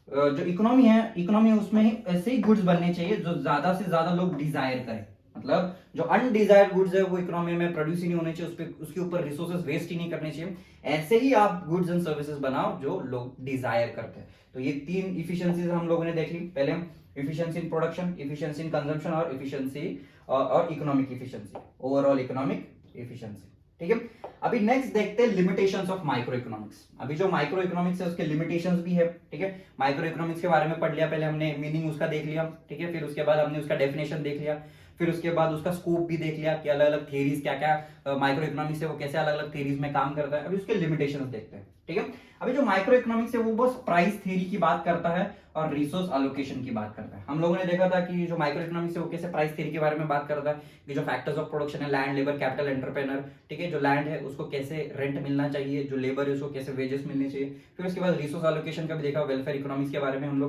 जो इकोनॉमी है, इकोनॉमी उसमें ही ऐसे ही गुड्स बनने चाहिए जो ज्यादा से ज्यादा लोग डिजायर करें। मतलब जो अनडिजायर्ड गुड्स है वो इकोनॉमी में प्रोड्यूस ही नहीं होने चाहिए, उसके ऊपर रिसोर्सेज वेस्ट ही नहीं करने चाहिए। ऐसे ही आप गुड्स एंड सर्विसेज बनाओ जो लोग डिजायर करते हैं। तो ये 3 इफिशिएंसीज हम लोगों ने देख ली। पहले हम efficiency in production, efficiency in consumption और इफिशिएंसी और economic efficiency, overall economic efficiency. ठीक है, अभी नेक्स्ट देखते हैं लिमिटेशंस ऑफ माइक्रो इकोनॉमिक्स। अभी जो माइक्रो इकोनॉमिक्स है उसके लिमिटेशंस भी है। ठीक है, माइक्रो इकोनॉमिक्स के बारे में पढ़ लिया, पहले हमने मीनिंग उसका देख लिया, ठीक है, फिर उसके बाद हमने उसका डेफिनेशन देख लिया, फिर उसके बाद उसका स्कोप भी देख लिया कि अलग अलग थियरीज क्या क्या माइक्रो इकोनॉमिक्स है वो कैसे अलग अलग थियरीज में काम करता है। अभी उसके लिमिटेशंस देखते हैं। ठीक है। अभी जो माइक्रो इकोनॉमिक्स है वो बस प्राइस थ्योरी की बात करता है और रिसोर्स एलोकेशन की बात करता है। हम लोगों ने देखा था कि जो माइक्रो इकोनॉमिक्स है वो कैसे प्राइस थ्योरी के बारे में बात करता है कि जो फैक्टर्स ऑफ प्रोडक्शन है, लैंड, लेबर, कैपिटल, एंटरप्रेनर, ठीक है, जो लैंड है उसको कैसे रेंट मिलना चाहिए, जो लेबर है उसको कैसे वेजेस मिलने चाहिए। फिर उसके बाद रिसोर्स एलोकेशन का भी देखा, वेलफेयर इकोनॉमिक्स के बारे में हम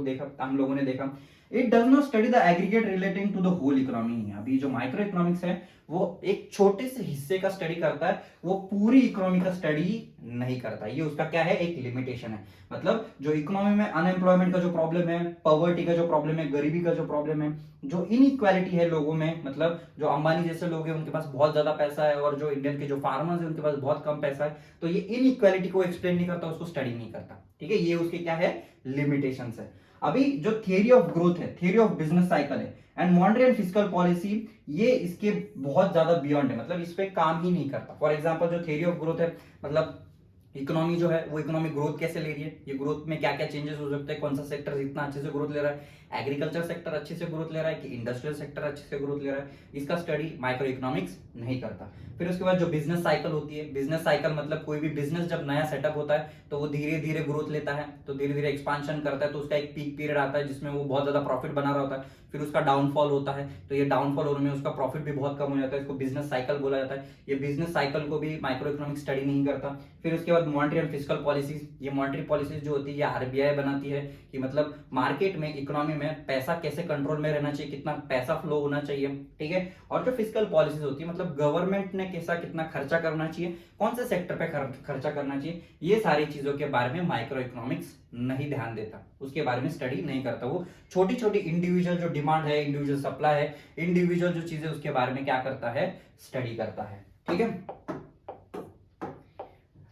लोगों ने देखा। It does not study the aggregate relating to the whole economy. अभी जो माइक्रो इकोनॉमिक्स है वो एक छोटे से हिस्से का स्टडी करता है, वो पूरी इकोनॉमी का स्टडी नहीं करता। ये उसका क्या है, एक लिमिटेशन है। मतलब जो इकोनॉमी में अनएम्प्लॉयमेंट का जो प्रॉब्लम है, पॉवर्टी का जो प्रॉब्लम है, गरीबी का जो प्रॉब्लम है, जो इनइक्वालिटी है लोगों में, मतलब जो अंबानी जैसे लोग हैं उनके पास बहुत ज्यादा पैसा है और जो इंडियन के जो फार्मर्स हैं उनके पास बहुत कम पैसा है, तो ये इनइक्वालिटी को एक्सप्लेन नहीं करता, उसको स्टडी नहीं करता। ठीक है, ये उसके क्या है, लिमिटेशंस है। अभी जो थियरी ऑफ ग्रोथ है, थियरी ऑफ बिजनेस साइकिल है and monetary and fiscal policy, ये इसके बहुत ज्यादा बियॉन्ड है, मतलब इस पे काम ही नहीं करता। फॉर एग्जांपल जो थियरी ऑफ ग्रोथ है, मतलब इकोनॉमी जो है वो इकोनॉमी ग्रोथ कैसे ले रही है, ये ग्रोथ में क्या क्या चेंजेस हो सकते हैं, कौन सा सेक्टर इतना अच्छे से ग्रोथ ले रहा है, एग्रीकल्चर सेक्टर अच्छे से ग्रोथ ले रहा है कि इंडस्ट्रियल सेक्टर अच्छे से ग्रोथ ले रहा है, इसका स्टडी माइक्रो इकोनॉमिक्स नहीं करता। फिर उसके बाद जो बिजनेस साइकिल होती है, बिजनेस साइकिल मतलब कोई भी बिजनेस जब नया सेटअप होता है तो वो धीरे धीरे ग्रोथ लेता है, तो धीरे धीरे एक्सपांशन करता है, तो उसका एक पीक पीरियड आता है जिसमें वो बहुत ज्यादा प्रॉफिट बना रहा होता है, फिर उसका डाउनफॉल होता है, तो ये डाउनफॉल होने में उसका प्रॉफिट भी बहुत कम हो जाता है, इसको बिजनेस साइकिल बोला जाता है। ये बिजनेस साइकिल को भी माइक्रो इकोनॉमिक स्टडी नहीं करता। फिर उसके बाद मॉनेटरी एंड फिस्कल पॉलिसीज, ये मॉनेटरी पॉलिसीज जो होती है ये आरबीआई बनाती है कि मतलब मार्केट में, इकोनॉमी में पैसा कैसे कंट्रोल में रहना चाहिए, कितना पैसा फ्लो होना चाहिए, ठीक है। और जो फिस्कल पॉलिसीज होती है मतलब गवर्नमेंट ने कैसा कितना खर्चा करना चाहिए, कौन से सेक्टर पे खर्चा करना चाहिए, ये सारी चीजों के बारे में माइक्रो इकोनॉमिक्स नहीं ध्यान देता, उसके बारे में स्टडी नहीं करता। वो छोटी छोटी इंडिविजुअल जो डिमांड है, इंडिविजुअल सप्लाई है, इंडिविजुअल जो चीजें उसके बारे में क्या करता है, स्टडी करता है। ठीक है।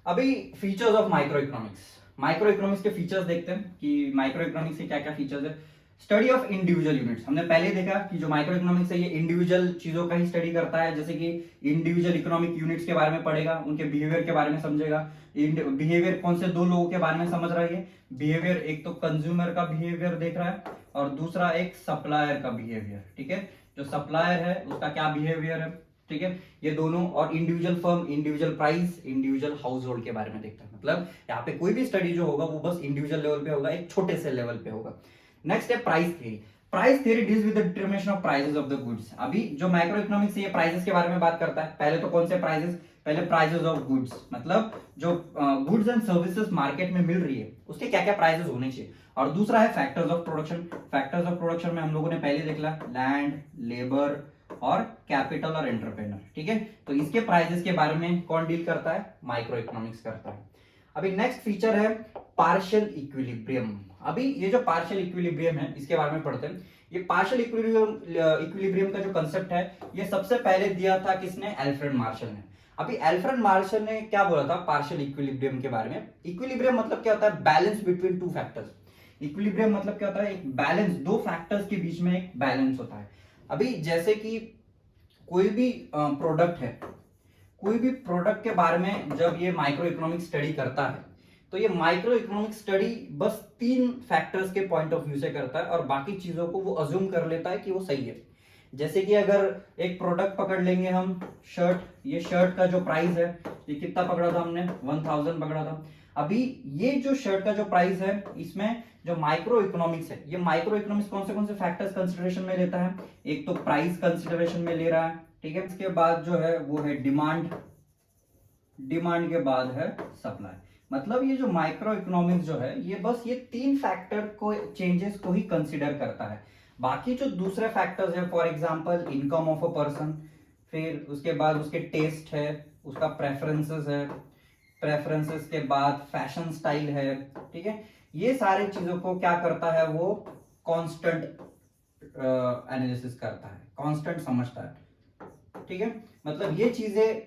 अभी features of micro economics, micro economics के फीचर्स देखते हैं कि माइक्रो इकोनॉमिक्स के क्या क्या फीचर्स है। स्टडी ऑफ इंडिविजुअल यूनिट्स, हमने पहले देखा कि जो माइक्रो इकोनॉमिक्स है ये इंडिविजुअल चीजों का ही स्टडी करता है, जैसे कि इंडिविजुअल इकोनॉमिक यूनिट्स के बारे में पढ़ेगा, उनके बिहेवियर के बारे में समझेगा। बिहेवियर कौन से दो लोगों के बारे में समझ रहा है, बिहेवियर एक तो कंज्यूमर का बिहेवियर देख रहा है और दूसरा एक सप्लायर का बिहेवियर। ठीक है, जो सप्लायर है उसका क्या बिहेवियर है, ठीक है, ये दोनों। और individual firm, individual price, individual house hold के बारे में देखता है। मतलब यहाँ पे कोई भी स्टडी जो होगा वो बस इंडिविजुअल लेवल पे होगा, एक छोटे से लेवल पे होगा। नेक्स्ट है price theory. Price theory deals with the determination of prices of the goods. अभी जो माइक्रो इकोनॉमिक्स है ये प्राइसेस के बारे में बात करता है। पहले तो कौन से प्राइसेस, पहले प्राइसेस ऑफ गुड्स, मतलब जो गुड्स एंड सर्विसेज मार्केट में मिल रही है उसके क्या क्या प्राइसेस होने चाहिए। और दूसरा है factors of production. Factors of production में हम लोगों ने पहले देख लिया, लैंड, लेबर और कैपिटल और एंटरप्रेन्योर। ठीक है, तो इसके प्राइसेस के बारे में कौन डील करता है, माइक्रो इकोनॉमिक्स करता है। अभी नेक्स्ट फीचर है पार्शियल इक्विलिब्रियम। अभी ये जो पार्शियल इक्विलिब्रियम है इसके बारे में पढ़ते हैं। ये पार्शियल इक्विलिब्रियम का जो कंसेप्ट है ये सबसे पहले दिया था किसने, एल्फ्रेड मार्शल ने। अभी एल्फ्रेड मार्शल ने क्या बोला था पार्शियल इक्विलिब्रियम के बारे में। इक्विलिब्रियम मतलब क्या होता है, balance between two factors. Equilibrium मतलब क्या होता है, एक बैलेंस, दो फैक्टर्स के बीच में एक बैलेंस होता है। अभी जैसे कि कोई भी प्रोडक्ट है, कोई भी प्रोडक्ट के बारे में जब ये माइक्रो इकोनॉमिक स्टडी करता है तो ये माइक्रो इकोनॉमिक स्टडी बस तीन फैक्टर्स के पॉइंट ऑफ व्यू से करता है और बाकी चीजों को वो अज्यूम कर लेता है कि वो सही है। जैसे कि अगर एक प्रोडक्ट पकड़ लेंगे हम, शर्ट, ये शर्ट का जो प्राइस है ये कितना पकड़ा था हमने, 1000 पकड़ा था। अभी ये जो शर्ट का जो प्राइस है इसमें जो माइक्रो इकोनॉमिक्स है, ये माइक्रो इकोनॉमिक्स कौन से फैक्टर्स कंसिडरेशन में लेता है, एक तो प्राइस कंसिडरेशन में ले रहा है, ठीक है, इसके बाद जो है वो है डिमांड, डिमांड के बाद है सप्लाई। मतलब ये जो माइक्रो इकोनॉमिक्स जो है ये बस ये तीन फैक्टर को, चेंजेस को ही कंसिडर करता है। बाकी जो दूसरे फैक्टर्स है, for example income of a person, फिर उसके बाद उसके टेस्ट है, उसका प्रेफरेंसेस है, प्रेफरेंसेस के बाद फैशन स्टाइल है, ठीक है, ये सारी चीजों को क्या करता है वो कांस्टेंट एनालिसिस करता है, कांस्टेंट समझता है। ठीक है, मतलब ये चीजें,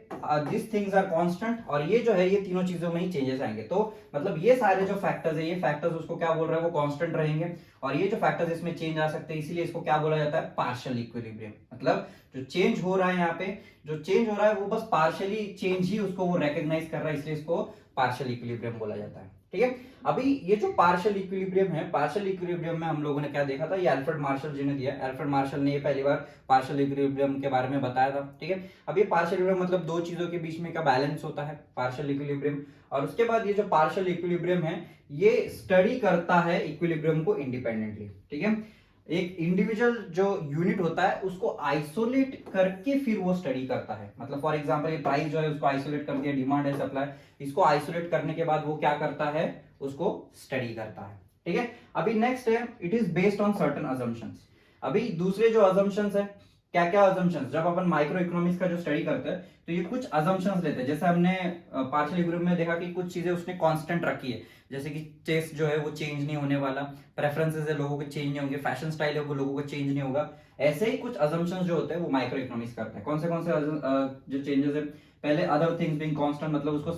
दिस थिंग्स आर कांस्टेंट, और ये जो है ये तीनों चीजों में ही चेंजेस आएंगे। तो मतलब ये सारे जो फैक्टर्स है, ये फैक्टर्स उसको क्या बोल रहा है, वो कांस्टेंट रहेंगे, और ये जो फैक्टर्स इसमें चेंज आ सकते हैं, इसीलिए इसको क्या बोला जाता है, पार्शियल इक्विलिब्रियम। मतलब जो चेंज हो रहा है यहाँ पे, जो चेंज हो रहा है वो बस पार्शियली चेंज ही उसको वो रिकॉग्नाइज कर रहा है, इसलिए इसको पार्शियल इक्विलिब्रियम बोला जाता है। ठीक है। अभी ये जो पार्शियल इक्विलिब्रियम है, पार्शियल इक्विलिब्रियम में हम लोगों ने क्या देखा था, ये अल्फ्रेड मार्शल जी ने दिया। अल्फ्रेड मार्शल ने ये पहली बार पार्शियल इक्विलिब्रियम के बारे में बताया था। ठीक है। अब ये पार्शियल इक्विलिब्रियम मतलब दो चीजों के बीच में का बैलेंस होता है, पार्शियल इक्विलिब्रियम। और उसके बाद ये जो पार्शियल इक्विलिब्रियम है ये स्टडी करता है इक्विलिब्रियम को इंडिपेंडेंटली। ठीक है। एक इंडिविजुअल जो यूनिट होता है उसको आइसोलेट करके फिर वो स्टडी करता है। मतलब फॉर एग्जांपल ये प्राइस जो है उसको आइसोलेट कर दिया, डिमांड है, सप्लाई, इसको आइसोलेट करने के बाद वो क्या करता है, उसको स्टडी करता है। ठीक है। अभी नेक्स्ट है, it is based on certain assumptions. अभी दूसरे जो अजम्पशंस है, क्या क्या अजम्पशंस, जब अपन माइक्रो इकोनॉमिक्स का जो स्टडी करते हैं तो ये कुछ अजम्पशंस लेते हैं। जैसे हमने पार्शियल इक्विलिब्रियम में देखा कि कुछ चीजें उसने कांस्टेंट रखी है, जैसे कि टेस्ट जो है वो चेंज नहीं होने वाला, प्रेफरेंसेस है लोगों के चेंज नहीं होंगे, फैशन स्टाइल है वो लोगों को चेंज नहीं होगा। ऐसे ही कुछ अजम्पशंस जो होते हैं वो माइक्रो इकोनॉमिक्स करता है। कौन से जो चेंजेस है, पहले अदर थिंग्स बीइंग कांस्टेंट, मतलब उसको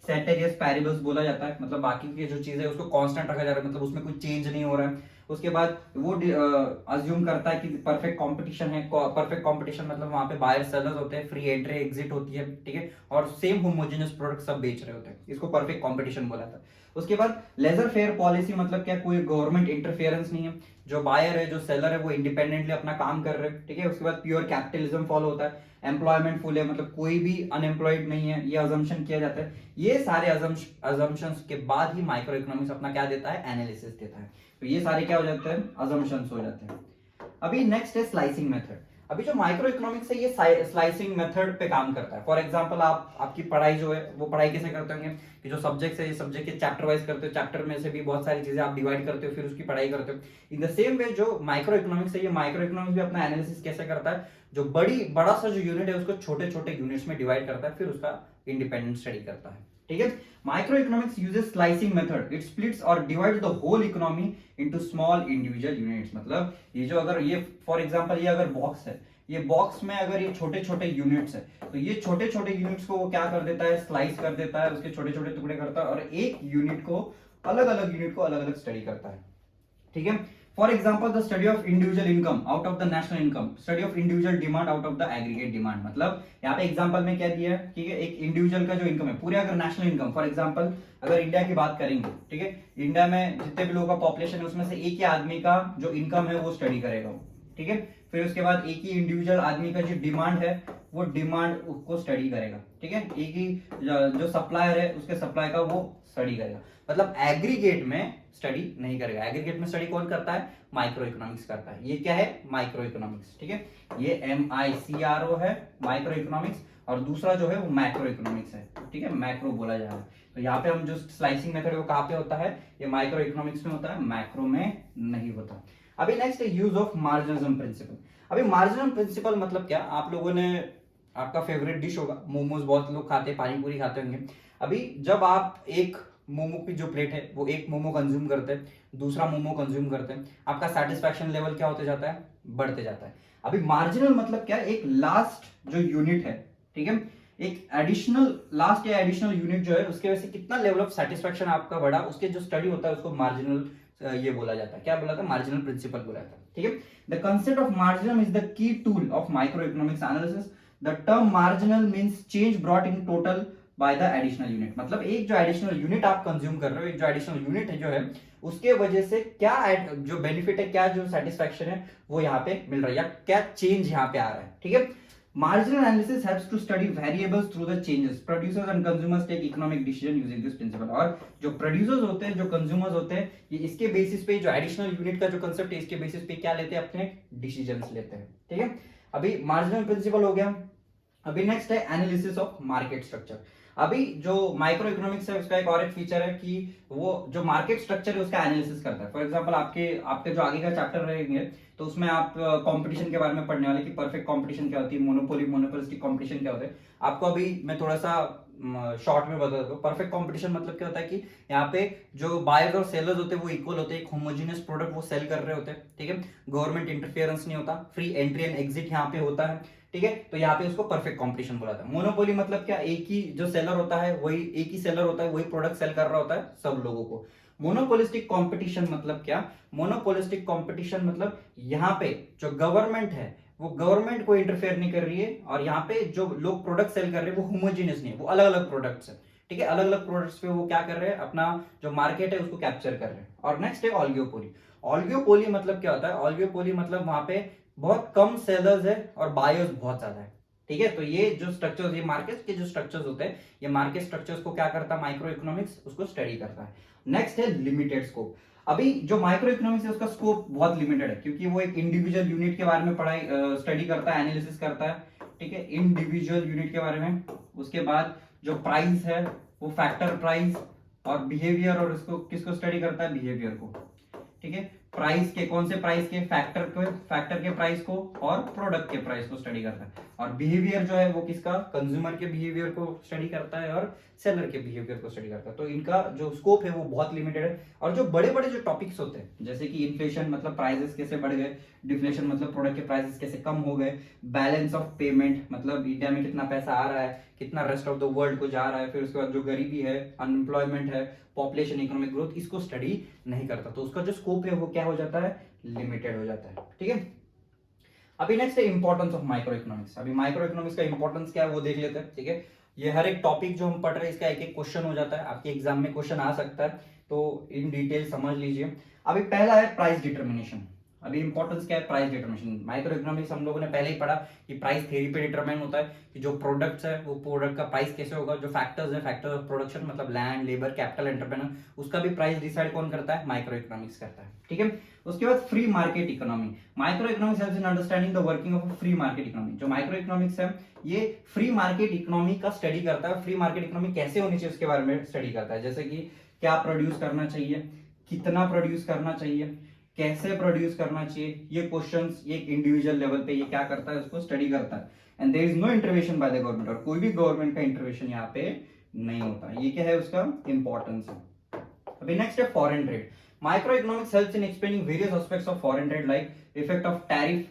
सेटेरियस पैरेबल्स बोला जाता है, मतलब बाकी की जो चीजें उसको कांस्टेंट रखा जा रहा है, मतलब उसमें कोई चेंज नहीं हो रहा है। उसके बाद वो अज्यूम करता है कि परफेक्ट कंपटीशन है। परफेक्ट कंपटीशन मतलब वहां पे बायर सेलर्स होते हैं, फ्री एंट्री एग्जिट होती है। ठीक है। और सेम होमोजेनियस प्रोडक्ट सब बेच रहे होते हैं, इसको परफेक्ट कंपटीशन बोला था। उसके बाद लेजर फेयर पॉलिसी, मतलब क्या, कोई गवर्नमेंट इंटरफेरेंस नहीं है, जो बायर है जो सेलर है वो इंडिपेंडेंटली अपना काम कर रहे हैं। ठीक है। उसके बाद प्योर कैपिटलिज्म फॉलो होता है, एम्प्लॉयमेंट फुल है, मतलब कोई भी अनएम्प्लॉयड नहीं है, ये अजम्पशन किया जाता है। ये सारे अजम्पशंस के बाद ही माइक्रो इकोनॉमिक्स अपना क्या देता है, एनालिसिस देता है। तो ये सारे क्या हो जाते हैं, अजम्पशंस हो जाते हैं। अभी नेक्स्ट है स्लाइसिंग मेथड। अभी जो माइक्रो इकोनॉमिक्स है ये स्लाइसिंग मेथड पे काम करता है। फॉर एग्जांपल आपकी पढ़ाई जो है वो पढ़ाई कैसे करते होंगे कि जो सब्जेक्ट्स है ये सब्जेक्ट के चैप्टर वाइज करते हो, चैप्टर में से भी बहुत सारी चीजें आप डिवाइड करते हो, फिर उसकी पढ़ाई करते हो। इन द सेम वे जो माइक्रो इकोनॉमिक्स है, ये माइक्रो इकोनॉमिक्स भी अपना एनालिसिस कैसे करता है, जो बड़ा सा जो यूनिट है उसको छोटे छोटे यूनिट्स में डिवाइड करता है, फिर उसका इंडिपेंडेंट स्टडी करता है। ठीक है। Micro economics uses slicing method, it splits और divides the whole economy into small individual units. मतलब ये जो, अगर ये फॉर एग्जांपल ये अगर बॉक्स है, ये बॉक्स में अगर ये छोटे छोटे यूनिट्स है तो ये छोटे छोटे यूनिट्स को वो क्या कर देता है, स्लाइस कर देता है, उसके छोटे छोटे टुकड़े करता है और एक यूनिट को अलग अलग स्टडी करता है। ठीक है। For example the study of individual income out of the national income, study of individual demand out of the aggregate demand. मतलब यहाँ पे एग्जांपल में क्या दिया है, ठीक है, एक इंडिविजुअल का जो इनकम है, पूरे अगर नेशनल इनकम, फॉर एग्जांपल अगर इंडिया की बात करेंगे, ठीक है, इंडिया में जितने भी लोगों का पॉपुलेशन है उसमें से एक ही आदमी का जो इनकम है वो स्टडी करेगा। ठीक है। फिर उसके बाद एक ही इंडिविजुअल आदमी का जो डिमांड है वो डिमांड को स्टडी करेगा। ठीक है। एक ही जो सप्लायर है उसके सप्लाई का वो स्टडी करेगा। मतलब एग्रीगेट में स्टडी नहीं करेगा। एग्रीगेट में स्टडी कौन करता है, माइक्रो इकोनॉमिक्स करता है। ये क्या है, माइक्रो इकोनॉमिक्स। ठीक है। ये MICRO है माइक्रो इकोनॉमिक्स, और दूसरा जो है वो मैक्रो इकोनॉमिक्स है। ठीक है, मैक्रो बोला जा रहा है। तो यहाँ पे हम जो स्लाइसिंग मेथड है वो कहाँ पे होता है, ये माइक्रो इकोनॉमिक्स में होता है, मैक्रो में नहीं होता। अभी नेक्स्ट है यूज ऑफ मार्जिनलिज्म प्रिंसिपल। अभी मार्जिनल प्रिंसिपल मतलब क्या, आप लोगों ने, आपका फेवरेट डिश होगा मोमोज, बहुत लोग खाते हैं, पानी पूरी खाते होंगे। अभी जब आप एक मोमो की जो प्लेट है वो एक मोमो कंज्यूम करते हैं, दूसरा मोमो कंज्यूम करते हैं, आपका सेटिस्फैक्शन लेवल क्या होते जाता है, बढ़ते जाता है। अभी मार्जिनल मतलब क्या, एक लास्ट जो यूनिट है, ठीक है, एक एडिशनल लास्ट या एडिशनल यूनिट जो है उसके वजह से कितना लेवल ऑफ सेटिस्फैक्शन आपका बढ़ा, उसके जो स्टडी होता है उसको मार्जिनल ये बोला जाता है। क्या बोला था, मार्जिनल प्रिंसिपल बोला था। ठीक है। The concept of marginal is the key tool of micro economics analysis. The term marginal means change brought in total by the additional unit. मतलब एक जो एडिशनल यूनिट आप कंज्यूम कर रहे हो, एक जो एडिशनल यूनिट है जो है उसके वजह से क्या जो बेनिफिट है, क्या जो सेटिस्फैक्शन है वो यहाँ पे मिल रहा है, या क्या चेंज यहाँ पे आ रहा है। ठीक है। Marginal analysis helps to study variables through the changes. Producers and consumers take economic decision using this principle. और जो producers होते हैं, जो consumers होते हैं, ये इसके बेसिस पे, जो एडिशनल यूनिट का जो कंसेप्ट है इसके बेसिस पे क्या लेते हैं, अपने डिसीजंस लेते हैं। ठीक है। अभी मार्जिनल प्रिंसिपल हो गया। अभी नेक्स्ट है एनालिसिस ऑफ मार्केट स्ट्रक्चर। अभी जो माइक्रो इकोनॉमिक्स है उसका एक और एक फीचर है कि वो जो मार्केट स्ट्रक्चर है उसका एनालिसिस करता है। फॉर एग्जांपल आपके जो आगे का चैप्टर रहेंगे तो उसमें आप कंपटीशन के बारे में पढ़ने वाले कि परफेक्ट कंपटीशन क्या होती है, मोनोपोलिस्टिक कंपटीशन क्या होता है। आपको अभी मैं थोड़ा सा शॉर्ट में बता दूं, परफेक्ट कंपटीशन मतलब क्या होता है कि यहाँ पे जो बायर्स और सेलर्स होते हैं वो इक्वल होते हैं, एक होमोजेनियस प्रोडक्ट वो सेल कर रहे होते हैं। ठीक है। गवर्नमेंट इंटरफेरेंस नहीं होता, फ्री एंट्री एंड एग्जिट यहाँ पे होता है। ठीक है। तो यहाँ पे उसको परफेक्ट कंपटीशन बोला था। मोनोपोली मतलब क्या, एक ही जो सेलर होता है वही, एक ही सेलर होता है वही प्रोडक्ट सेल कर रहा होता है सब लोगों को। मोनोपोलिस्टिक कंपटीशन मतलब क्या, मोनोपोलिस्टिक कंपटीशन मतलब यहाँ पे जो गवर्नमेंट है वो गवर्नमेंट को इंटरफेयर नहीं कर रही है, और यहाँ पे जो लोग प्रोडक्ट सेल कर रहे हैं वो होमोजेनियस नहीं है, वो अलग अलग प्रोडक्ट्स है। ठीक है, अलग अलग प्रोडक्ट्स पे वो क्या कर रहे हैं, अपना जो मार्केट है उसको कैप्चर कर रहे हैं। और नेक्स्ट है ऑलिगोपोली। ऑलिगोपोली मतलब क्या होता है, ऑलिगोपोली मतलब वहां पे बहुत कम सेलर्स है और बायर्स बहुत ज्यादा है। ठीक है, तो ये जो स्ट्रक्चर्स, ये मार्केट के जो स्ट्रक्चर्स होते हैं, ये मार्केट स्ट्रक्चर्स को क्या करता है, माइक्रो इकोनॉमिक्स उसको स्टडी करता है। नेक्स्ट है लिमिटेड स्कोप। अभी जो माइक्रो इकोनॉमिक्स है उसका स्कोप बहुत लिमिटेड है, क्योंकि वो एक इंडिविजुअल यूनिट के बारे में पढ़ाई स्टडी करता है, एनालिसिस करता है। ठीक है, इंडिविजुअल यूनिट के बारे में। उसके बाद जो प्राइस है वो फैक्टर प्राइस और बिहेवियर, और इसको किसको स्टडी करता है, बिहेवियर को। ठीक है, प्राइस के कौन से प्राइस के, फैक्टर के प्राइस को और प्रोडक्ट के प्राइस को स्टडी करता है। और बिहेवियर जो है वो किसका, कंज्यूमर के बिहेवियर को स्टडी करता है और सेलर के बिहेवियर को स्टडी करता है। तो इनका जो स्कोप है वो बहुत लिमिटेड है। और जो बड़े बड़े जो टॉपिक्स होते हैं, जैसे कि इन्फ्लेशन मतलब प्राइसेस कैसे बढ़ गए, डिफ्लेशन मतलब प्रोडक्ट के प्राइसेस कैसे कम हो गए, बैलेंस ऑफ पेमेंट मतलब इंडिया में कितना पैसा आ रहा है, कितना रेस्ट ऑफ द वर्ल्ड को जा रहा है, फिर उसके बाद जो गरीबी है, अनएम्प्लॉयमेंट है, पॉपुलेशन, इकोनॉमिक ग्रोथ, इसको स्टडी नहीं करता। तो उसका जो स्कोप है वो क्या हो जाता है, लिमिटेड हो जाता है। ठीक है, अभी नेक्स्ट है इंपॉर्टेंस ऑफ माइक्रो इकोनॉमिक्स। अभी माइक्रो इकोनॉमिक्स का इंपॉर्टेंस क्या है वो देख लेते हैं। ठीक है, ये हर एक टॉपिक जो हम पढ़ रहे हैं इसका एक एक क्वेश्चन हो जाता है, आपके एग्जाम में क्वेश्चन आ सकता है, तो इन डिटेल समझ लीजिए। अभी पहला है प्राइस डिटर्मिनेशन। अभी इंपॉर्टेंस क्या है, प्राइस डिटर्मिनेशन। माइक्रो इकोनॉमिक्स हम लोगों ने पहले ही पढ़ा कि प्राइस थ्योरी पे डिटरमाइन होता है कि जो प्रोडक्ट्स है वो प्रोडक्ट का प्राइस कैसे होगा, जो फैक्टर्स है, फैक्टर्स ऑफ प्रोडक्शन मतलब लैंड, लेबर, कैपिटल, एंटरप्रेन्योर, उसका भी प्राइस डिसाइड कौन करता है, माइक्रो इकोनॉमिक्स करता है। ठीक है, उसके बाद free market economy. Micro economics helps in understanding the working of free market economy. जो माइक्रो इकोनॉमिक्स है ये फ्री मार्केट इकोनॉमी का स्टडी करता है। फ्री मार्केट इकोनॉमी कैसे होनी चाहिए उसके बारे में स्टडी करता है, जैसे कि क्या प्रोड्यूस करना चाहिए, कितना प्रोड्यूस करना चाहिए, कैसे प्रोड्यूस करना चाहिए, ये क्वेश्चंस ये इंडिविजुअल लेवल पे ये क्या करता है, उसको स्टडी करता है। And there is no intervention by the government, और कोई भी गवर्नमेंट का इंटरवेंशन यहाँ पे नहीं होता। ये क्या है, उसका इंपॉर्टेंस है। अभी नेक्स्ट है foreign trade. Micro economics helps in explaining various aspects of foreign trade like effect of tariff.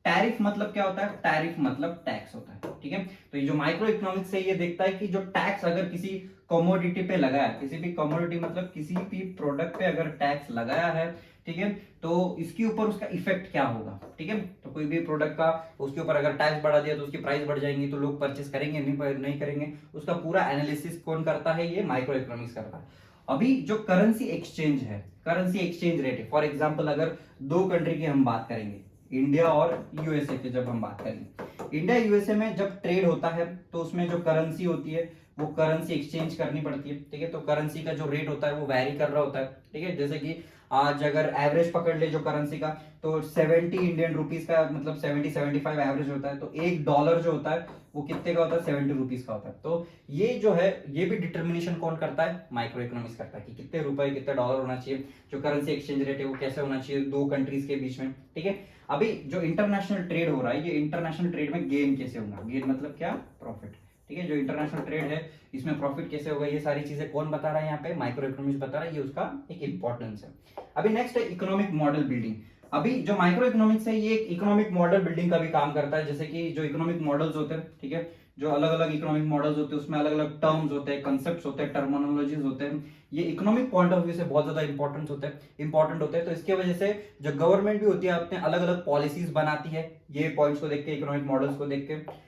Tariff मतलब क्या होता है, टैरिफ मतलब टैक्स होता है। ठीक है, तो ये जो माइक्रो इकोनॉमिक्स है ये देखता है कि जो टैक्स अगर किसी कमोडिटी पे लगाया, किसी भी कमोडिटी मतलब किसी भी प्रोडक्ट पे अगर टैक्स लगाया है, ठीक है, तो इसके ऊपर उसका इफेक्ट क्या होगा। ठीक है, तो कोई भी प्रोडक्ट का उसके ऊपर अगर टैक्स बढ़ा दिया तो उसकी प्राइस बढ़ जाएंगी, तो लोग परचेस करेंगे नहीं करेंगे, उसका पूरा एनालिसिस कौन करता है, ये माइक्रो इकोनॉमिक्स करता है। अभी जो करेंसी एक्सचेंज है, करेंसी एक्सचेंज रेट है, फॉर एग्जांपल अगर दो कंट्री की हम बात करेंगे, इंडिया और यूएसए की जब हम बात करेंगे, इंडिया यूएसए में जब ट्रेड होता है तो उसमें जो करेंसी होती है वो करेंसी एक्सचेंज करनी पड़ती है। ठीक है, तो करेंसी का जो रेट होता है वो वैरी कर रहा होता है। ठीक है, जैसे कि आज अगर एवरेज पकड़ ले जो करेंसी का, तो 70 इंडियन रुपीज का मतलब 70-75 एवरेज होता है, तो एक डॉलर जो होता है वो कितने का होता है, 70 रुपीज का होता है। तो ये जो है ये भी डिटर्मिनेशन कौन करता है, माइक्रो इकोनॉमिक्स करता है कि कितने रुपए कितने डॉलर होना चाहिए, जो करेंसी एक्सचेंज रेट है वो कैसे होना चाहिए दो कंट्रीज के बीच में। ठीक है, अभी जो इंटरनेशनल ट्रेड हो रहा है, ये इंटरनेशनल ट्रेड में गेन कैसे होगा, गेन मतलब क्या, प्रॉफिट। ठीक है, जो इंटरनेशनल ट्रेड है इसमें प्रॉफिट कैसे होगा, ये सारी चीजें कौन बता रहा है, यहाँ पे माइक्रो इकोनॉमिक्स बता रहा है, ये उसका एक इंपॉर्टेंस है। अभी नेक्स्ट है इकोनॉमिक मॉडल बिल्डिंग। अभी जो माइक्रो इकोनॉमिक्स है ये एक इकोनॉमिक मॉडल बिल्डिंग का भी काम करता है, जैसे कि जो इकोनॉमिक मॉडल्स होते हैं, ठीक है, जो अलग अलग इकोनॉमिक मॉडल्स होते हैं उसमें अलग अलग टर्म्स होते हैं, कंसेप्ट होते हैं, टर्मिनोलॉजीज होते हैं, ये इकोनॉमिक पॉइंट ऑफ व्यू से बहुत ज्यादा इंपॉर्टेंट होते हैं। तो इसके वजह से जो गवर्नमेंट भी होती है अपने अलग अलग पॉलिसीज बनाती है ये पॉइंट्स को देख के, इकोनॉमिक मॉडल्स को देख के।